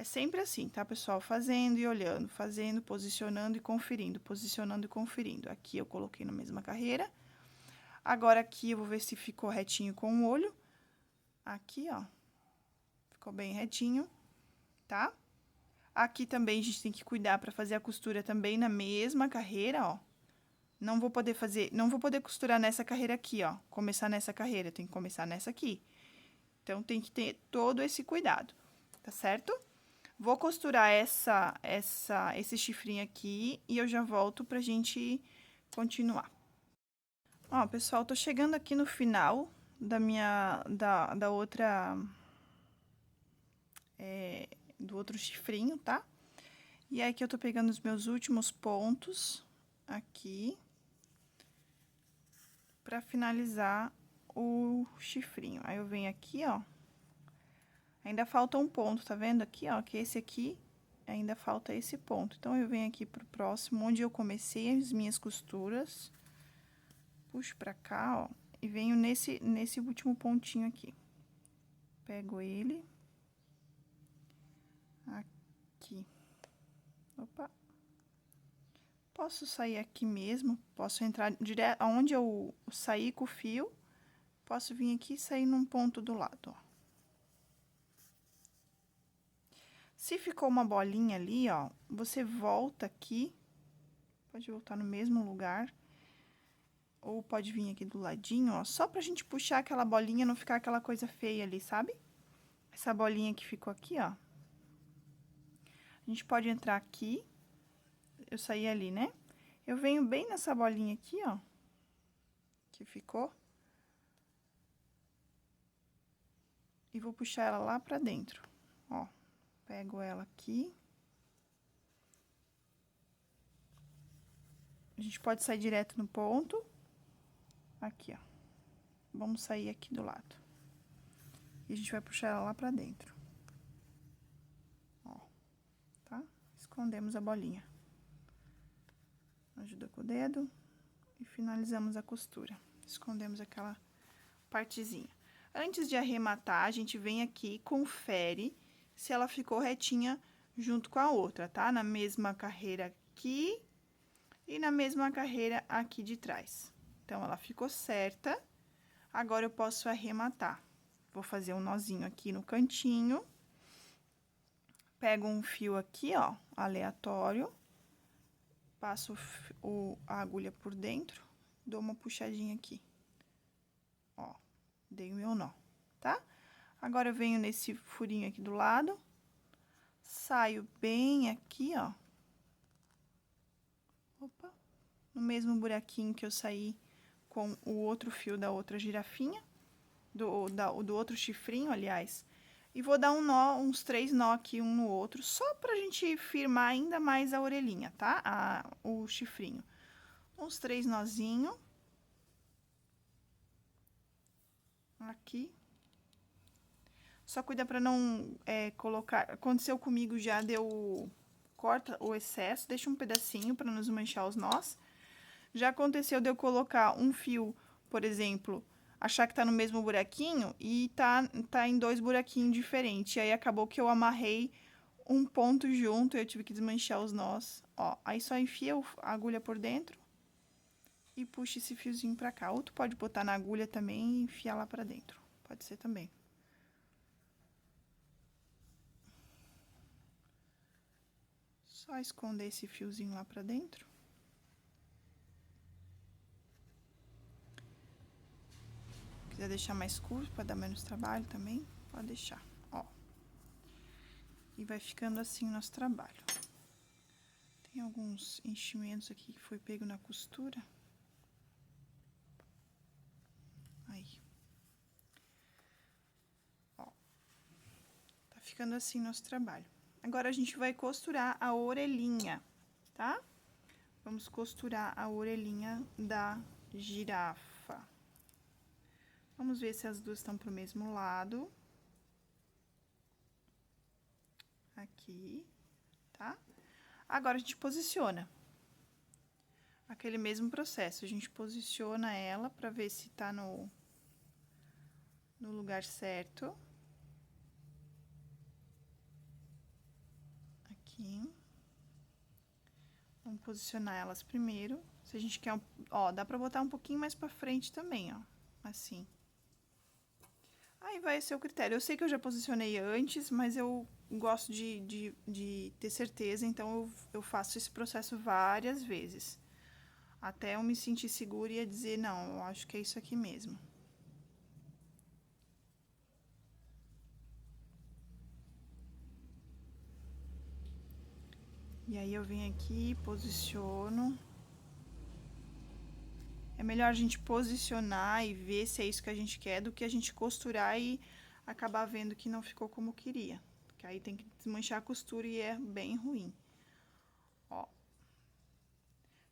É sempre assim, tá, pessoal? Fazendo e olhando, fazendo, posicionando e conferindo, posicionando e conferindo. Aqui eu coloquei na mesma carreira. Agora, aqui eu vou ver se ficou retinho com o olho. Aqui, ó, ficou bem retinho, tá? Aqui também a gente tem que cuidar para fazer a costura também na mesma carreira, ó. Não vou poder costurar nessa carreira aqui, ó. Começar nessa carreira, tem que começar nessa aqui. Então, tem que ter todo esse cuidado, tá certo? Vou costurar esse chifrinho aqui e eu já volto pra gente continuar. Ó, pessoal, tô chegando aqui no final da outra, do outro chifrinho, tá? E aí, aqui eu tô pegando os meus últimos pontos aqui pra finalizar o chifrinho. Aí, eu venho aqui, ó. Ainda falta um ponto, tá vendo aqui, ó? Que esse aqui, ainda falta esse ponto. Então, eu venho aqui pro próximo, onde eu comecei as minhas costuras. Puxo pra cá, ó. E venho nesse último pontinho aqui. Pego ele. Aqui. Opa. Posso sair aqui mesmo, posso entrar direto, aonde eu saí com o fio, posso vir aqui e sair num ponto do lado, ó. Se ficou uma bolinha ali, ó, você volta aqui, pode voltar no mesmo lugar, ou pode vir aqui do ladinho, ó, só pra gente puxar aquela bolinha, não ficar aquela coisa feia ali, sabe? Essa bolinha que ficou aqui, ó. A gente pode entrar aqui, eu saí ali, né? Eu venho bem nessa bolinha aqui, ó, que ficou. E vou puxar ela lá pra dentro, ó. Pego ela aqui. A gente pode sair direto no ponto. Aqui, ó. Vamos sair aqui do lado. E a gente vai puxar ela lá pra dentro. Ó, tá? Escondemos a bolinha. Ajuda com o dedo e finalizamos a costura. Escondemos aquela partezinha. Antes de arrematar, a gente vem aqui e confere se ela ficou retinha junto com a outra, tá? Na mesma carreira aqui e na mesma carreira aqui de trás. Então, ela ficou certa. Agora, eu posso arrematar. Vou fazer um nozinho aqui no cantinho. Pego um fio aqui, ó, aleatório. Passo a agulha por dentro, dou uma puxadinha aqui. Ó, dei o meu nó, tá? Agora, eu venho nesse furinho aqui do lado, saio bem aqui, ó. Opa, no mesmo buraquinho que eu saí com o outro fio da outra girafinha, do outro chifrinho, aliás. E vou dar um nó, uns 3 nó aqui, um no outro, só pra gente firmar ainda mais a orelhinha, tá? O chifrinho. Uns 3 nozinhos. Aqui. Só cuida pra não colocar... Aconteceu comigo já, corta o excesso, deixa um pedacinho pra não desmanchar os nós. Já aconteceu de eu colocar um fio, por exemplo, achar que tá no mesmo buraquinho e tá em 2 buraquinhos diferentes. E aí, acabou que eu amarrei um ponto junto e eu tive que desmanchar os nós. Ó, aí só enfia a agulha por dentro e puxa esse fiozinho pra cá. Ou tu pode botar na agulha também e enfiar lá pra dentro. Pode ser também. Só esconder esse fiozinho lá pra dentro. Se quiser deixar mais curto pra dar menos trabalho também, pode deixar, ó. E vai ficando assim o nosso trabalho. Tem alguns enchimentos aqui que foi pego na costura. Aí. Ó. Tá ficando assim nosso trabalho. Agora, a gente vai costurar a orelhinha, tá? Vamos costurar a orelhinha da girafa. Vamos ver se as duas estão pro mesmo lado. Aqui, tá? Agora, a gente posiciona. Aquele mesmo processo, a gente posiciona ela pra ver se tá no lugar certo. Aqui. Vamos posicionar elas primeiro. Se a gente quer, ó, dá pra botar um pouquinho mais pra frente também, ó. Assim. Aí vai ser o critério. Eu sei que eu já posicionei antes, mas eu gosto de ter certeza, então eu faço esse processo várias vezes. Até eu me sentir segura e dizer, não, eu acho que é isso aqui mesmo. E aí, eu venho aqui, posiciono. É melhor a gente posicionar e ver se é isso que a gente quer, do que a gente costurar e acabar vendo que não ficou como queria. Porque aí tem que desmanchar a costura e é bem ruim. Ó.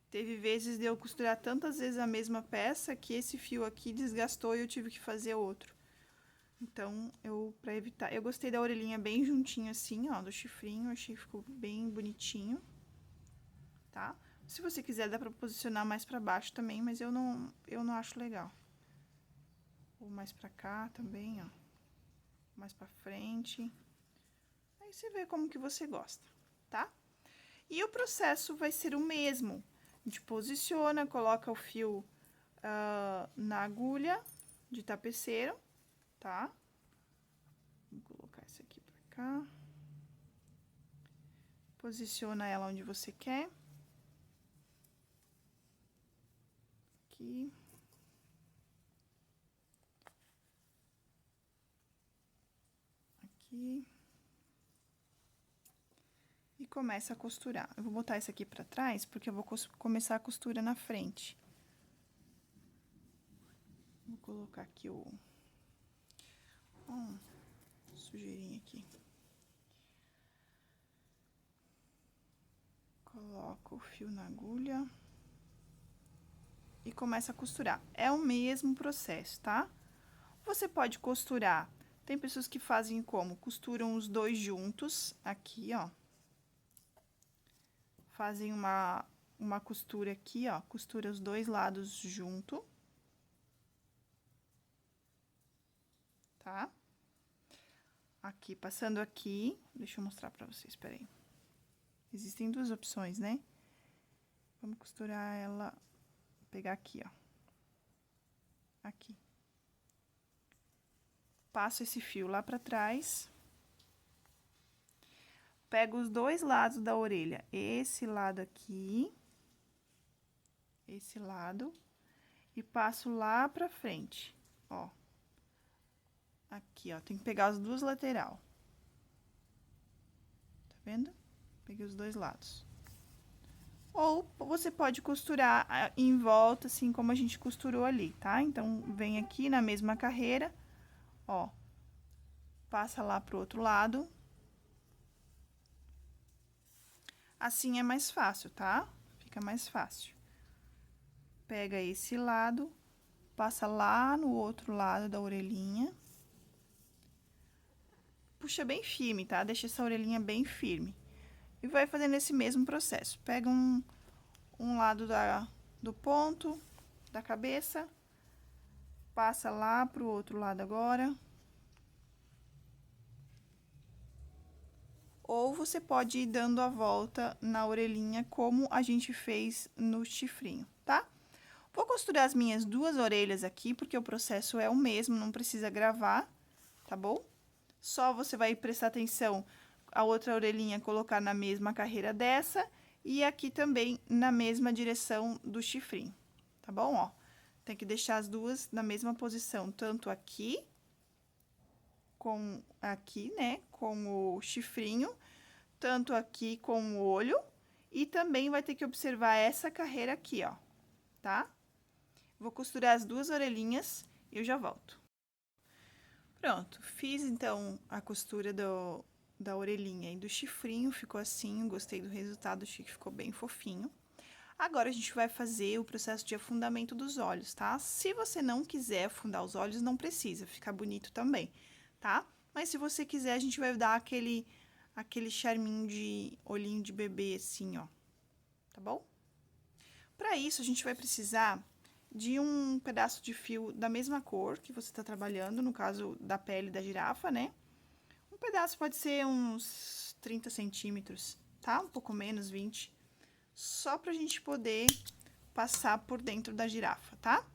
Teve vezes de eu costurar tantas vezes a mesma peça que esse fio aqui desgastou e eu tive que fazer outro. Então, pra evitar... Eu gostei da orelhinha bem juntinho assim, ó, do chifrinho. Achei que ficou bem bonitinho, tá? Se você quiser, dá pra posicionar mais pra baixo também, mas eu não acho legal. Ou mais pra cá também, ó. Mais pra frente. Aí você vê como que você gosta, tá? E o processo vai ser o mesmo. A gente posiciona, coloca o fio na agulha de tapeceiro, tá? Vou colocar esse aqui pra cá. Posiciona ela onde você quer. Aqui. Aqui. E começa a costurar. Eu vou botar esse aqui pra trás, porque eu vou começar a costura na frente. Vou colocar aqui sujeirinha aqui. Coloco o fio na agulha. E começa a costurar. É o mesmo processo, tá? Você pode costurar. Tem pessoas que fazem como? Costuram os dois juntos, aqui, ó. Fazem uma costura aqui, ó. Costura os dois lados junto. Tá? Aqui, passando aqui. Deixa eu mostrar pra vocês, peraí. Existem duas opções, né? Vamos costurar ela... Pegar aqui, ó. Aqui. Passo esse fio lá pra trás. Pego os dois lados da orelha. Esse lado aqui. Esse lado. E passo lá pra frente, ó. Aqui, ó. Tem que pegar as duas lateral. Tá vendo? Peguei os dois lados. Ou você pode costurar em volta, assim como a gente costurou ali, tá? Então, vem aqui na mesma carreira, ó. Passa lá pro outro lado. Assim é mais fácil, tá? Fica mais fácil. Pega esse lado, passa lá no outro lado da orelhinha. puxa bem firme, tá? Deixa essa orelhinha bem firme. E vai fazendo esse mesmo processo. Pega um lado do ponto da cabeça, passa lá pro outro lado agora. Ou você pode ir dando a volta na orelhinha, como a gente fez no chifrinho, tá? Vou costurar as minhas duas orelhas aqui, porque o processo é o mesmo, não precisa gravar, tá bom? Só você vai prestar atenção a outra orelhinha colocar na mesma carreira dessa e aqui também na mesma direção do chifrinho, tá bom? Ó, tem que deixar as duas na mesma posição, tanto aqui né, com o chifrinho, tanto aqui com o olho, e também vai ter que observar essa carreira aqui, ó, tá? Vou costurar as duas orelhinhas e eu já volto. Pronto, fiz então a costura da orelhinha e do chifrinho, ficou assim, gostei do resultado, achei que ficou bem fofinho. Agora, a gente vai fazer o processo de afundamento dos olhos, tá? Se você não quiser afundar os olhos, não precisa, fica bonito também, tá? Mas se você quiser, a gente vai dar aquele charminho de olhinho de bebê, assim, ó, tá bom? Pra isso, a gente vai precisar de um pedaço de fio da mesma cor que você tá trabalhando, no caso da pele da girafa, né? Um pedaço pode ser uns 30 centímetros, tá? Um pouco menos, 20. Só pra gente poder passar por dentro da girafa, tá?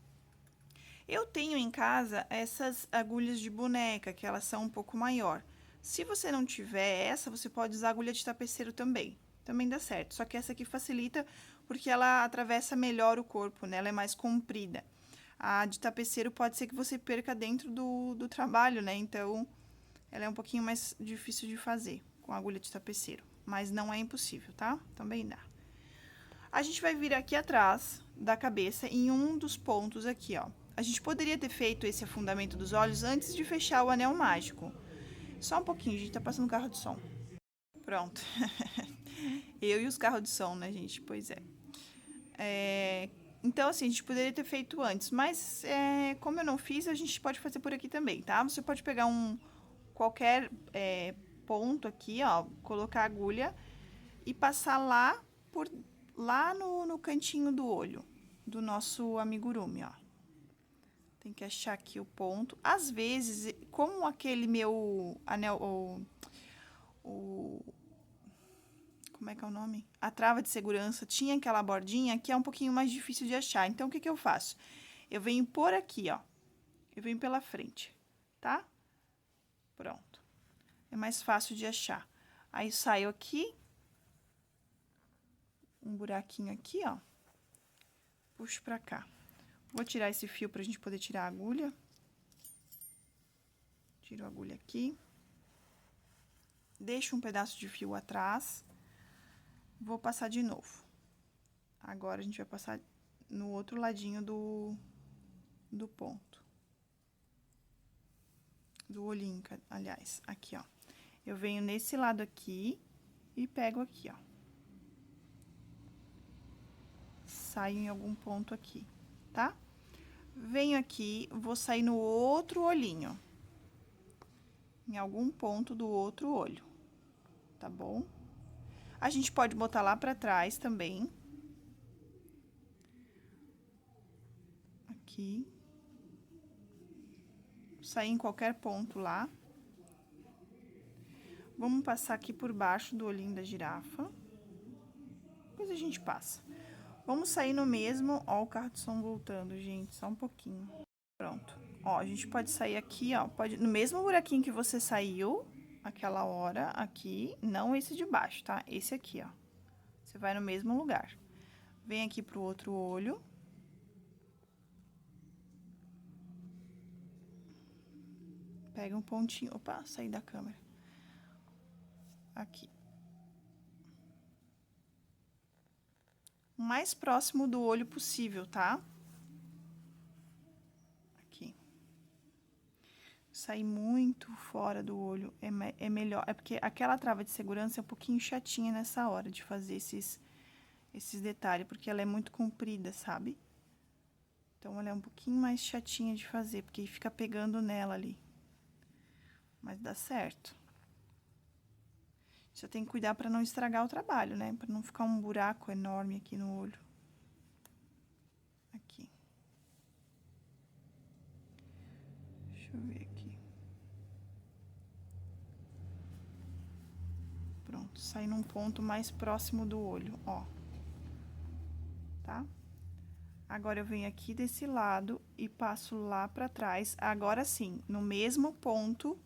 Eu tenho em casa essas agulhas de boneca, que elas são um pouco maior. Se você não tiver essa, você pode usar agulha de tapeceiro também. Também dá certo, só que essa aqui facilita porque ela atravessa melhor o corpo, né? Ela é mais comprida. A de tapeceiro pode ser que você perca dentro do trabalho, né? Então, ela é um pouquinho mais difícil de fazer com a agulha de tapeceiro. Mas não é impossível, tá? Também dá. A gente vai vir aqui atrás da cabeça em um dos pontos aqui, ó. A gente poderia ter feito esse afundamento dos olhos antes de fechar o anel mágico. Só um pouquinho, gente, tá passando carro de som. Pronto. Eu e os carros de som, né, gente? Pois é. Então, assim, a gente poderia ter feito antes, mas como eu não fiz, a gente pode fazer por aqui também, tá? Você pode pegar qualquer ponto aqui, ó, colocar a agulha e passar lá no cantinho do olho do nosso amigurumi, ó. Tem que achar aqui o ponto. Às vezes, como aquele meu anel, como é que é o nome? A trava de segurança tinha aquela bordinha que é um pouquinho mais difícil de achar. Então, o que que eu faço? Eu venho por aqui, ó. Eu venho pela frente, tá? Pronto. É mais fácil de achar. Aí, saio aqui. Um buraquinho aqui, ó. Puxo pra cá. Vou tirar esse fio pra gente poder tirar a agulha. Tiro a agulha aqui. Deixo um pedaço de fio atrás. Vou passar de novo. Agora, a gente vai passar no outro ladinho do ponto. Do olhinho, aliás, aqui, ó. Eu venho nesse lado aqui e pego aqui, ó. Saio em algum ponto aqui, tá? Venho aqui, vou sair no outro olhinho. Em algum ponto do outro olho, tá bom? A gente pode botar lá pra trás também. Aqui. Sair em qualquer ponto lá. Vamos passar aqui por baixo do olhinho da girafa. Depois a gente passa. Vamos sair no mesmo... Ó, o carro de som voltando, gente, só um pouquinho. Pronto. Ó, a gente pode sair aqui, ó, no mesmo buraquinho que você saiu, aquela hora, aqui, não esse de baixo, tá? Esse aqui, ó. Você vai no mesmo lugar. Vem aqui pro outro olho. Pega um pontinho... Opa, saí da câmera. Aqui. O mais próximo do olho possível, tá? Aqui. Sair muito fora do olho é melhor. É porque aquela trava de segurança é um pouquinho chatinha nessa hora de fazer esses detalhes, porque ela é muito comprida, sabe? Então, ela é um pouquinho mais chatinha de fazer, porque fica pegando nela ali. Mas dá certo. Só tem que cuidar para não estragar o trabalho, né? Para não ficar um buraco enorme aqui no olho. Aqui. Deixa eu ver aqui. Pronto, sai num ponto mais próximo do olho, ó. Tá? Agora, eu venho aqui desse lado e passo lá pra trás. Agora sim, no mesmo ponto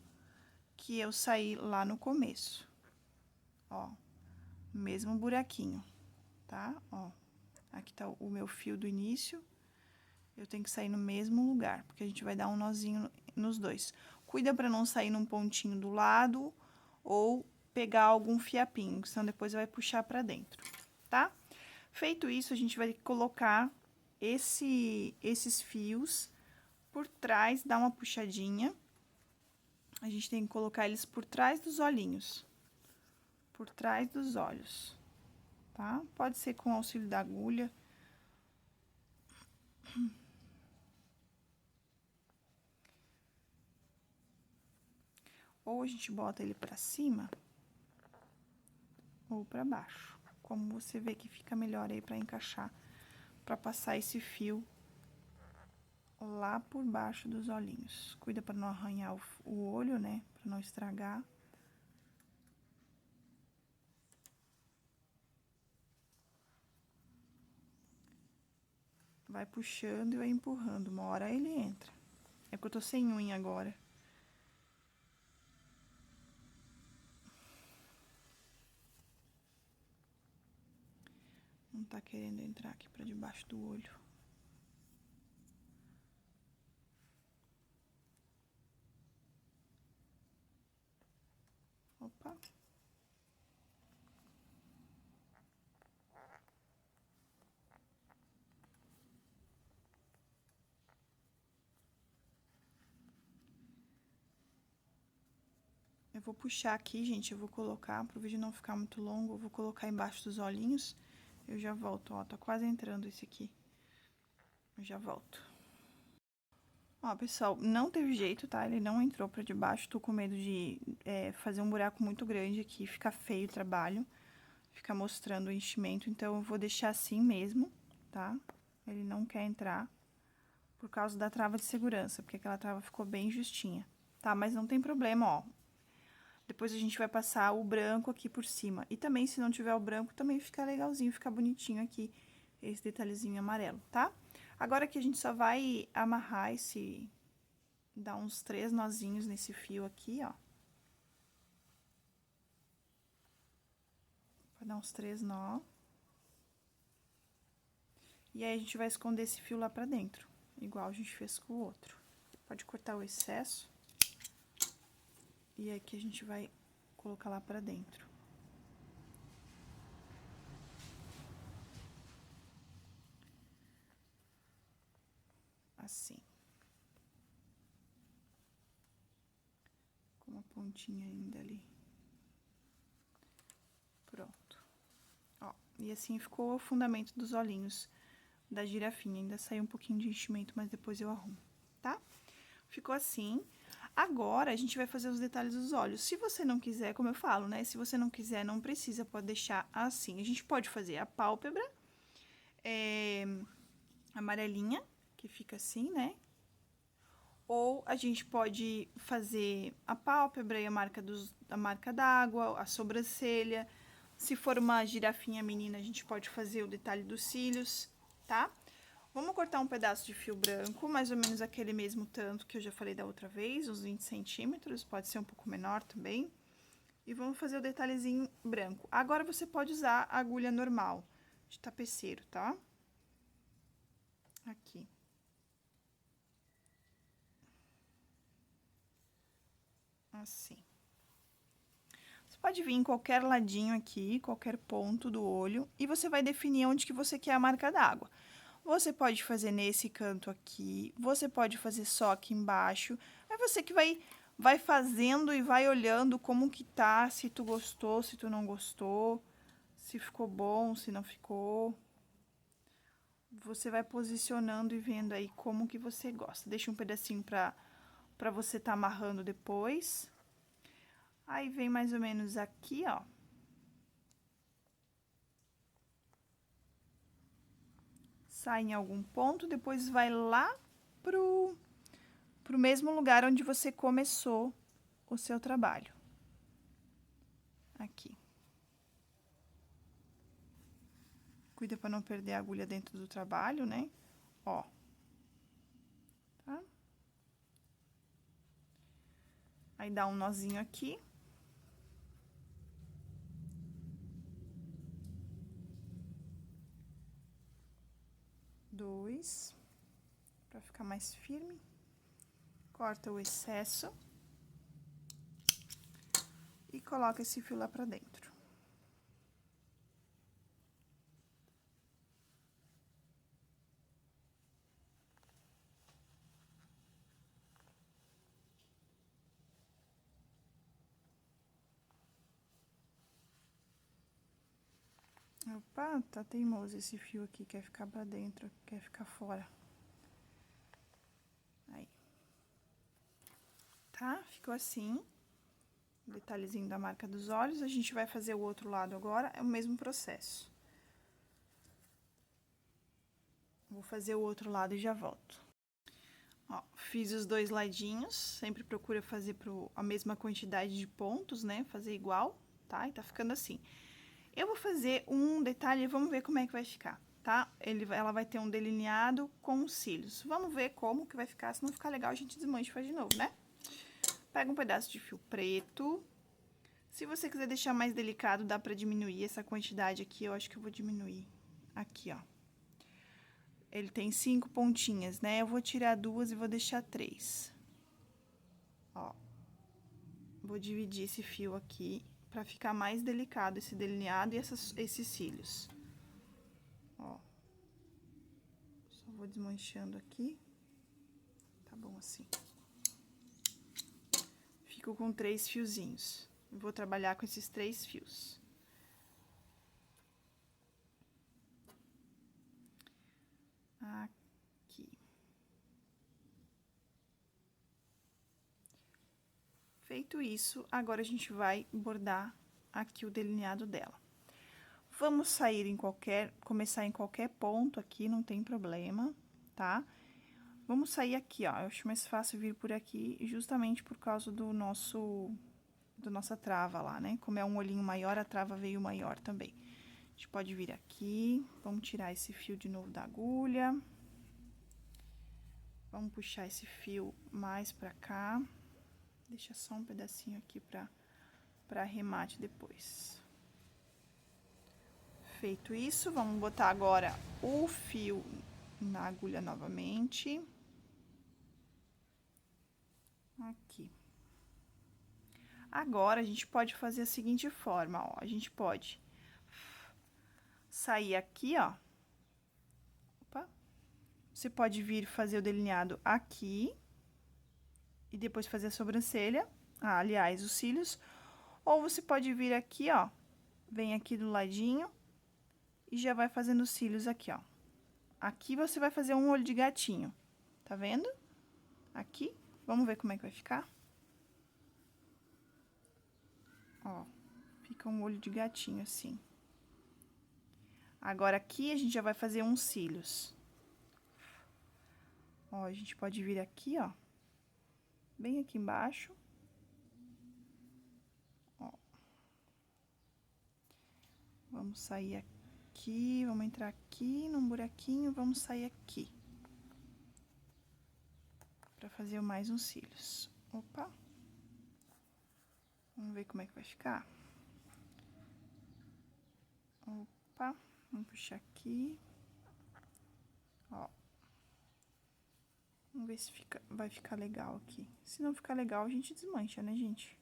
que eu saí lá no começo. Ó, mesmo buraquinho, tá? Ó, aqui tá o meu fio do início. Eu tenho que sair no mesmo lugar, porque a gente vai dar um nozinho nos dois. Cuida pra não sair num pontinho do lado ou pegar algum fiapinho, senão depois vai puxar pra dentro, tá? Feito isso, a gente vai colocar esses fios por trás, dar uma puxadinha. A gente tem que colocar eles por trás dos olhinhos. Por trás dos olhos, tá? Pode ser com auxílio da agulha. Ou a gente bota ele pra cima, ou pra baixo. Como você vê que fica melhor aí pra encaixar, pra passar esse fio lá por baixo dos olhinhos. Cuida pra não arranhar o olho, né? Pra não estragar. Vai puxando e vai empurrando. Uma hora ele entra. É porque eu tô sem unha agora. Não tá querendo entrar aqui pra debaixo do olho. Opa. Eu vou puxar aqui, gente, eu vou colocar, pro vídeo não ficar muito longo, eu vou colocar embaixo dos olhinhos. Eu já volto, ó, tá quase entrando esse aqui. Eu já volto. Ó, pessoal, não teve jeito, tá? Ele não entrou pra debaixo, tô com medo de fazer um buraco muito grande aqui, fica feio o trabalho, fica mostrando o enchimento, então eu vou deixar assim mesmo, tá? Ele não quer entrar por causa da trava de segurança, porque aquela trava ficou bem justinha, tá? Mas não tem problema, ó. Depois a gente vai passar o branco aqui por cima. E também, se não tiver o branco, também fica legalzinho, fica bonitinho aqui, esse detalhezinho amarelo, tá? Agora aqui a gente só vai amarrar dar uns 3 nozinhos nesse fio aqui, ó. Vai dar uns 3 nó. E aí, a gente vai esconder esse fio lá pra dentro, igual a gente fez com o outro. Pode cortar o excesso. E aqui a gente vai colocar lá pra dentro. Assim. Com uma pontinha ainda ali. Pronto. Ó, e assim ficou o fundamento dos olhinhos da girafinha. Ainda saiu um pouquinho de enchimento, mas depois eu arrumo, tá? Ficou assim. Agora, a gente vai fazer os detalhes dos olhos. Se você não quiser, como eu falo, né? Se você não quiser, não precisa, pode deixar assim. A gente pode fazer a pálpebra amarelinha, que fica assim, né? Ou a gente pode fazer a pálpebra e a marca d'água, a sobrancelha. Se for uma girafinha menina, a gente pode fazer o detalhe dos cílios, tá? Vamos cortar um pedaço de fio branco, mais ou menos aquele mesmo tanto que eu já falei da outra vez, uns 20 centímetros, pode ser um pouco menor também. E vamos fazer o detalhezinho branco. Agora, você pode usar a agulha normal, de tapeceiro, tá? Aqui. Assim. Você pode vir em qualquer ladinho aqui, qualquer ponto do olho, e você vai definir onde que você quer a marca d'água. Você pode fazer nesse canto aqui, você pode fazer só aqui embaixo. É você que vai fazendo e vai olhando como que tá, se tu gostou, se tu não gostou, se ficou bom, se não ficou. Você vai posicionando e vendo aí como que você gosta. Deixa um pedacinho pra você tá amarrando depois. Aí, vem mais ou menos aqui, ó. sai em algum ponto, depois vai lá pro mesmo lugar onde você começou o seu trabalho. Aqui. Cuida para não perder a agulha dentro do trabalho, né? Ó. Tá? Aí, dá um nozinho aqui. Dois. Para ficar mais firme. Corta o excesso. E coloca esse fio lá pra dentro. Opa, tá teimoso esse fio aqui, quer ficar pra dentro, quer ficar fora. Aí. Tá? Ficou assim. Detalhezinho da marca dos olhos. A gente vai fazer o outro lado agora, é o mesmo processo. Vou fazer o outro lado e já volto. Ó, fiz os dois ladinhos, sempre procura fazer a mesma quantidade de pontos, né? Fazer igual, tá? E tá ficando assim. Eu vou fazer um detalhe, vamos ver como é que vai ficar, tá? Ela vai ter um delineado com os cílios. Vamos ver como que vai ficar, se não ficar legal a gente desmancha e faz de novo, né? Pega um pedaço de fio preto. Se você quiser deixar mais delicado, dá pra diminuir essa quantidade aqui, eu acho que eu vou diminuir. Aqui, ó. Ele tem 5 pontinhas, né? Eu vou tirar 2 e vou deixar 3. Ó. Vou dividir esse fio aqui pra ficar mais delicado esse delineado e esses cílios. Ó. Só vou desmanchando aqui. Tá bom assim. Fico com 3 fiozinhos. Vou trabalhar com esses 3 fios. Aqui. Feito isso, agora a gente vai bordar aqui o delineado dela. Vamos começar em qualquer ponto aqui, não tem problema, tá? Vamos sair aqui, ó, eu acho mais fácil vir por aqui, justamente por causa da nossa trava lá, né? Como é um olhinho maior, a trava veio maior também. A gente pode vir aqui, vamos tirar esse fio de novo da agulha. Vamos puxar esse fio mais pra cá. Deixa só um pedacinho aqui pra arremate depois. Feito isso, vamos botar agora o fio na agulha novamente. Aqui. Agora, a gente pode fazer a seguinte forma, ó. A gente pode sair aqui, ó. Opa. Você pode vir fazer o delineado aqui. E depois fazer a sobrancelha. Ah, aliás, os cílios. Ou você pode vir aqui, ó. Vem aqui do ladinho. E já vai fazendo os cílios aqui, ó. Aqui você vai fazer um olho de gatinho. Tá vendo? Aqui. Vamos ver como é que vai ficar. Ó, fica um olho de gatinho, assim. Agora, aqui, a gente já vai fazer uns cílios. Ó, a gente pode vir aqui, ó. Bem aqui embaixo. Ó. Vamos sair aqui, vamos entrar aqui num buraquinho, vamos sair aqui. Pra fazer mais uns cílios. Opa. Vamos ver como é que vai ficar. Opa, vamos puxar aqui. Ó. Vamos ver se vai ficar legal aqui. Se não ficar legal, a gente desmancha, né, gente?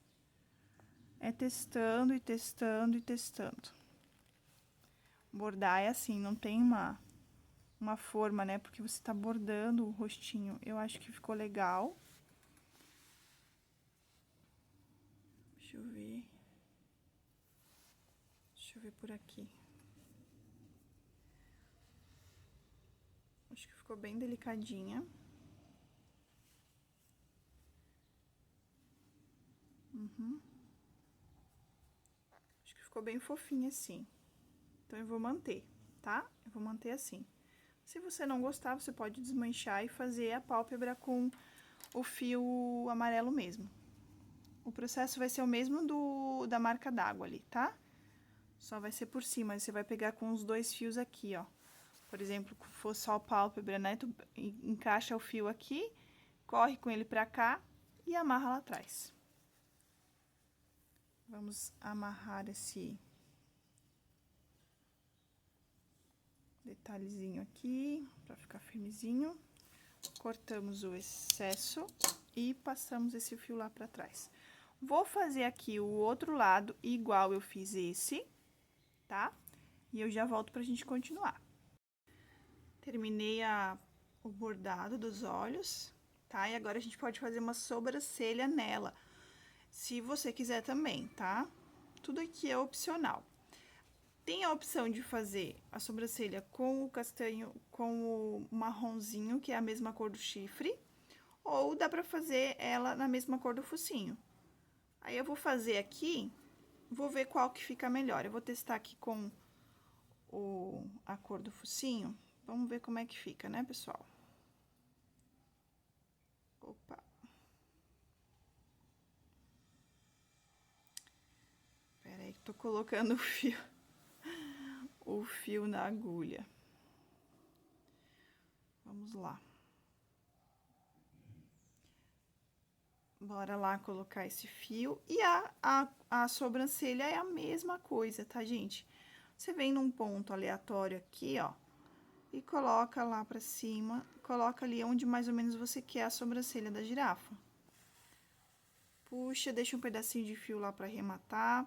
É testando e testando e testando. Bordar é assim, não tem uma forma, né? Porque você tá bordando o rostinho. Eu acho que ficou legal. Deixa eu ver. Deixa eu ver por aqui. Acho que ficou bem delicadinha. Acho que ficou bem fofinha assim. Então, eu vou manter, tá? Eu vou manter assim. Se você não gostar, você pode desmanchar e fazer a pálpebra com o fio amarelo mesmo. O processo vai ser o mesmo da marca d'água ali, tá? Só vai ser por cima, você vai pegar com os dois fios aqui, ó. Por exemplo, se for só pálpebra, né? Tu encaixa o fio aqui, corre com ele pra cá e amarra lá atrás. Vamos amarrar esse detalhezinho aqui, pra ficar firmezinho. Cortamos o excesso e passamos esse fio lá pra trás. Vou fazer aqui o outro lado igual eu fiz esse, tá? E eu já volto pra gente continuar. Terminei o bordado dos olhos, tá? E agora a gente pode fazer uma sobrancelha nela, se você quiser também, tá? Tudo aqui é opcional. Tem a opção de fazer a sobrancelha com o castanho, com o marronzinho, que é a mesma cor do chifre, ou dá pra fazer ela na mesma cor do focinho. Aí, eu vou fazer aqui, vou ver qual que fica melhor. Eu vou testar aqui com a cor do focinho. Vamos ver como é que fica, né, pessoal? Opa! Pera aí que tô colocando o fio na agulha. Vamos lá. Bora lá colocar esse fio. E a sobrancelha é a mesma coisa, tá, gente? Você vem num ponto aleatório aqui, ó, e coloca lá pra cima, coloca ali onde mais ou menos você quer a sobrancelha da girafa. Puxa, deixa um pedacinho de fio lá pra arrematar.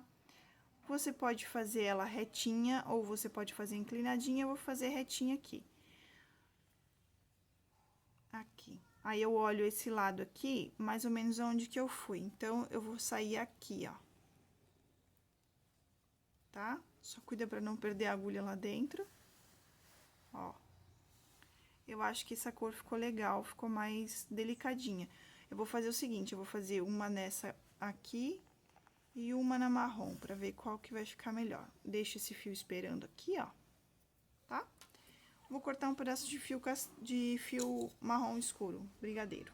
Você pode fazer ela retinha ou você pode fazer inclinadinha, eu vou fazer retinha aqui. Aqui. Aí, eu olho esse lado aqui, mais ou menos onde que eu fui. Então, eu vou sair aqui, ó. Tá? Só cuida pra não perder a agulha lá dentro. Ó. Eu acho que essa cor ficou legal, ficou mais delicadinha. Eu vou fazer o seguinte, eu vou fazer uma nessa aqui e uma na marrom, pra ver qual que vai ficar melhor. Deixa esse fio esperando aqui, ó. Tá? Vou cortar um pedaço de fio marrom escuro, brigadeiro.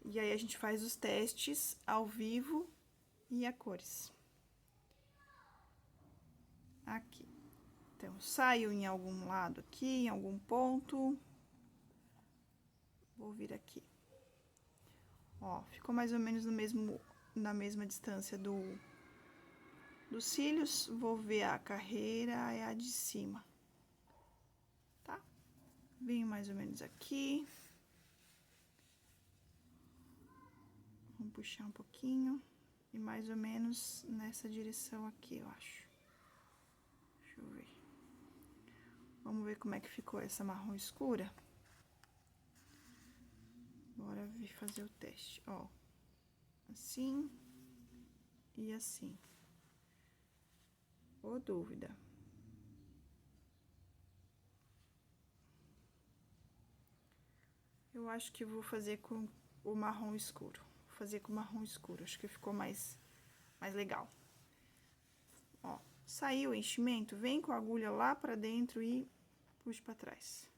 E aí, a gente faz os testes ao vivo e a cores. Aqui. Então, saio em algum lado aqui, em algum ponto. Vou vir aqui. Ó, ficou mais ou menos na mesma distância dos cílios. Vou ver a carreira, é a de cima. Tá? Venho mais ou menos aqui. Vamos puxar um pouquinho. E mais ou menos nessa direção aqui, eu acho. Deixa eu ver. Vamos ver como é que ficou essa marrom escura. Bora vir fazer o teste, ó. Assim e assim. Ô, dúvida. Eu acho que vou fazer com o marrom escuro. Vou fazer com o marrom escuro, acho que ficou mais legal. Ó, saiu o enchimento, vem com a agulha lá pra dentro e puxa pra trás.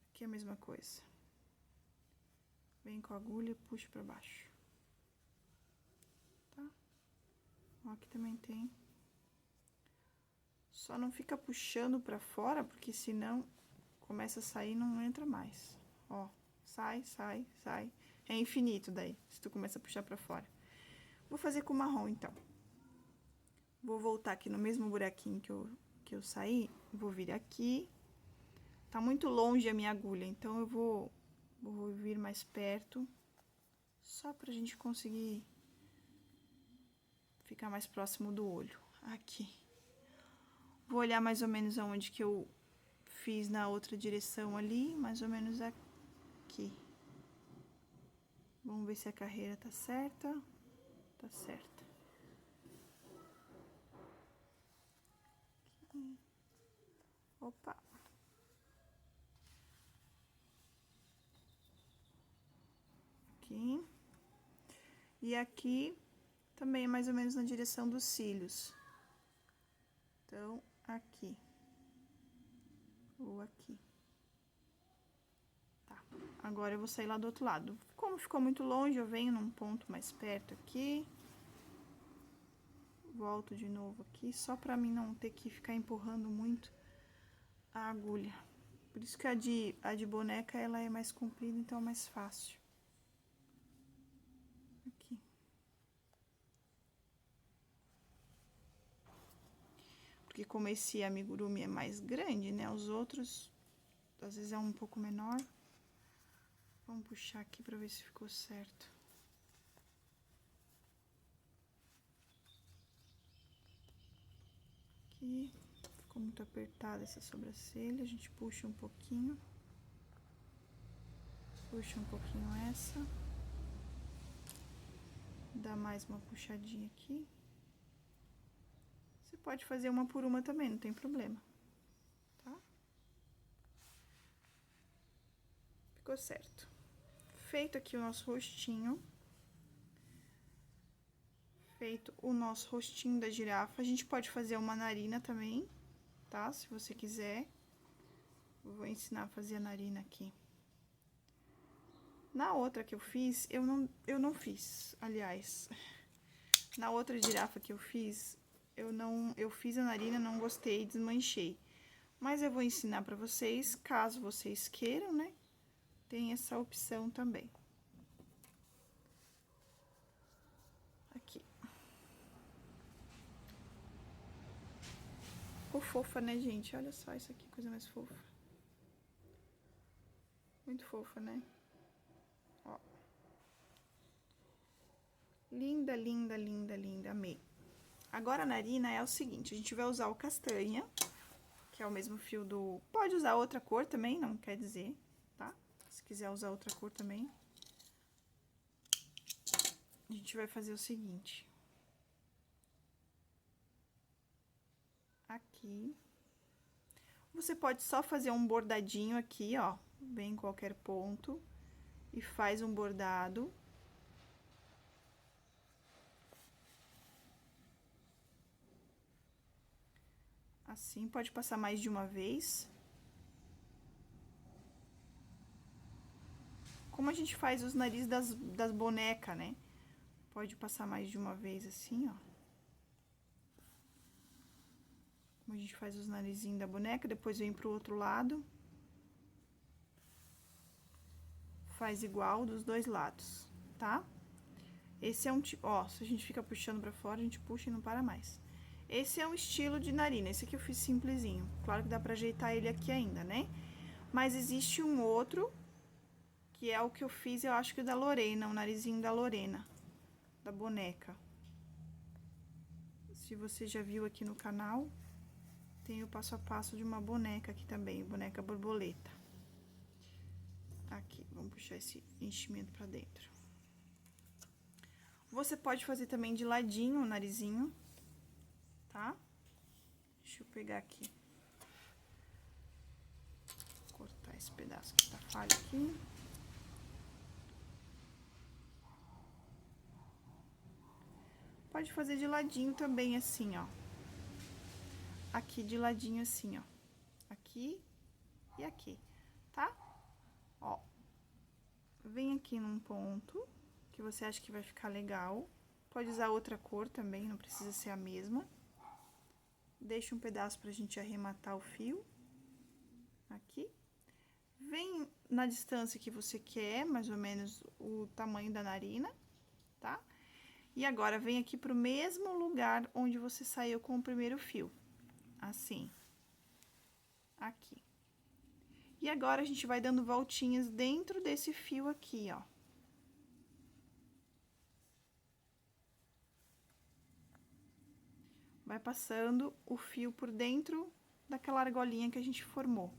Aqui é a mesma coisa. Vem com a agulha e puxa pra baixo. Tá? Ó, aqui também tem. Só não fica puxando pra fora, porque senão começa a sair e não entra mais. Ó, sai, sai, sai. É infinito daí, se tu começa a puxar pra fora. Vou fazer com marrom, então. Vou voltar aqui no mesmo buraquinho que eu saí. Vou vir aqui. Tá muito longe a minha agulha, então eu vou vir mais perto. Só pra gente conseguir ficar mais próximo do olho. Aqui. Vou olhar mais ou menos aonde que eu fiz na outra direção ali, mais ou menos aqui. Vamos ver se a carreira tá certa. Tá certa. Aqui. Opa. Aqui. E aqui também mais ou menos na direção dos cílios. Então, aqui. Ou aqui. Tá. Agora, eu vou sair lá do outro lado. Como ficou muito longe, eu venho num ponto mais perto aqui. Volto de novo aqui, só pra mim não ter que ficar empurrando muito a agulha. Por isso que a de boneca, ela é mais comprida, então é mais fácil. Aqui. Porque como esse amigurumi é mais grande, né? Os outros, às vezes é um pouco menor. Vamos puxar aqui pra ver se ficou certo. Aqui. Ficou muito apertada essa sobrancelha, a gente puxa um pouquinho. Puxa um pouquinho essa. Dá mais uma puxadinha aqui. Você pode fazer uma por uma também, não tem problema, tá? Ficou certo. Feito aqui o nosso rostinho. Feito o nosso rostinho da girafa, a gente pode fazer uma narina também, tá? Se você quiser. Eu vou ensinar a fazer a narina aqui. Na outra que eu fiz, eu não fiz, aliás. Na outra girafa que eu fiz, eu fiz a narina, não gostei, desmanchei. Mas eu vou ensinar pra vocês, caso vocês queiram, né? Tem essa opção também. Aqui. Ficou fofa, né, gente? Olha só isso aqui, coisa mais fofa. Muito fofa, né? Ó. Linda, linda, linda, linda, amei. Agora a narina é o seguinte, a gente vai usar o castanha, que é o mesmo fio do... Pode usar outra cor também, não quer dizer, tá? Se quiser usar outra cor também. A gente vai fazer o seguinte. Aqui. Você pode só fazer um bordadinho aqui, ó, bem em qualquer ponto. E faz um bordado. Assim, pode passar mais de uma vez. Como a gente faz os narizes das bonecas, né? Pode passar mais de uma vez assim, ó. Como a gente faz os narizinhos da boneca, depois vem pro outro lado. Faz igual dos dois lados, tá? Esse é um tipo, ó, se a gente fica puxando pra fora, a gente puxa e não para mais. Esse é um estilo de narina, esse aqui eu fiz simplesinho. Claro que dá pra ajeitar ele aqui ainda, né? Mas existe um outro, que é o que eu fiz, eu acho que o da Lorena, o narizinho da Lorena, da boneca. Se você já viu aqui no canal, tem o passo a passo de uma boneca aqui também, boneca borboleta. Aqui, vamos puxar esse enchimento pra dentro. Você pode fazer também de ladinho o narizinho, tá? Deixa eu pegar aqui. Cortar esse pedaço que tá falho aqui. Pode fazer de ladinho também, assim, ó. Aqui de ladinho, assim, ó. Aqui e aqui, tá? Ó. Vem aqui num ponto que você acha que vai ficar legal. Pode usar outra cor também, não precisa ser a mesma. Deixa um pedaço pra gente arrematar o fio. Aqui. Vem na distância que você quer, mais ou menos o tamanho da narina, tá? E agora, vem aqui pro mesmo lugar onde você saiu com o primeiro fio. Assim. Aqui. E agora, a gente vai dando voltinhas dentro desse fio aqui, ó. Vai passando o fio por dentro daquela argolinha que a gente formou.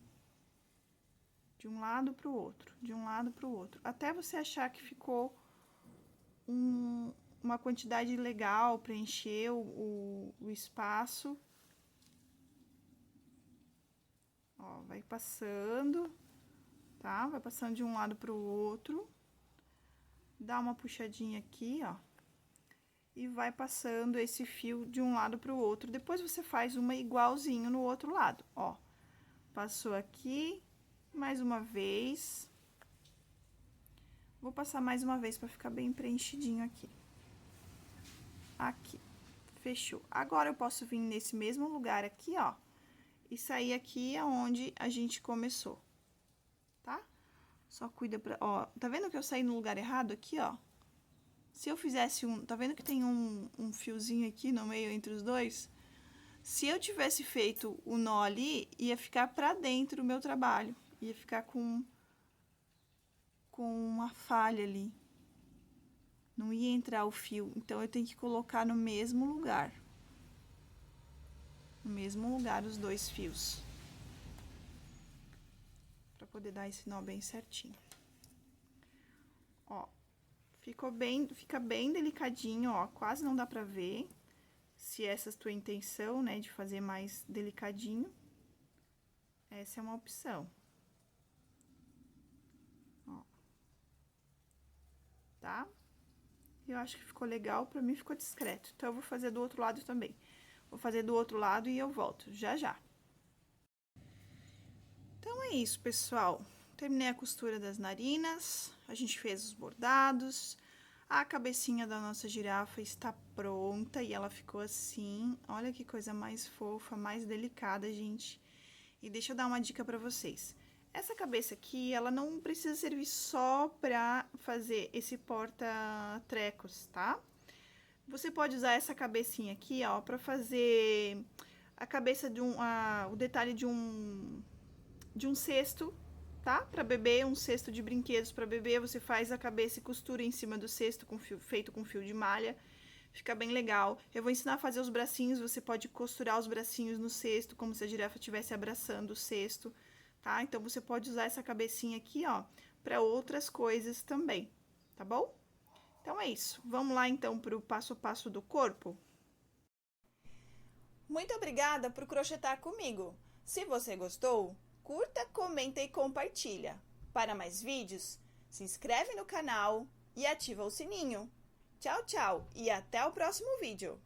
De um lado pro outro, de um lado pro outro. Até você achar que ficou uma quantidade legal, preencher o espaço. Ó, vai passando, tá? Vai passando de um lado pro outro. Dá uma puxadinha aqui, ó. e vai passando esse fio de um lado para o outro. Depois você faz uma igualzinho no outro lado, ó. Passou aqui, mais uma vez. Vou passar mais uma vez para ficar bem preenchidinho aqui. Aqui, fechou. Agora, eu posso vir nesse mesmo lugar aqui, ó, e sair aqui aonde a gente começou, tá? Só cuida pra... Ó, tá vendo que eu saí no lugar errado aqui, ó? Se eu fizesse tá vendo que tem um fiozinho aqui no meio entre os dois? Se eu tivesse feito o nó ali, ia ficar pra dentro o meu trabalho. Ia ficar com uma falha ali. Não ia entrar o fio. Então, eu tenho que colocar no mesmo lugar. No mesmo lugar os dois fios. Pra poder dar esse nó bem certinho. Ó. Fica bem delicadinho, ó, quase não dá pra ver. Se essa é a tua intenção, né, de fazer mais delicadinho, essa é uma opção. Ó. Tá? Eu acho que ficou legal, pra mim ficou discreto. Então, eu vou fazer do outro lado também. Vou fazer do outro lado e eu volto, já já. Então, é isso, pessoal. Terminei a costura das narinas, a gente fez os bordados, a cabecinha da nossa girafa está pronta e ela ficou assim. Olha que coisa mais fofa, mais delicada, gente. E deixa eu dar uma dica pra vocês. Essa cabeça aqui, ela não precisa servir só pra fazer esse porta-trecos, tá? Você pode usar essa cabecinha aqui, ó, pra fazer a cabeça de o detalhe de um cesto, tá? Pra bebê, um cesto de brinquedos pra bebê, você faz a cabeça e costura em cima do cesto feito com fio de malha. Fica bem legal. Eu vou ensinar a fazer os bracinhos, você pode costurar os bracinhos no cesto, como se a girafa estivesse abraçando o cesto, tá? Então, você pode usar essa cabecinha aqui, ó, pra outras coisas também, tá bom? Então, é isso. Vamos lá, então, pro passo a passo do corpo? Muito obrigada por crochetar comigo. Se você gostou, curta, comenta e compartilha. Para mais vídeos, se inscreve no canal e ativa o sininho. Tchau, tchau e até o próximo vídeo!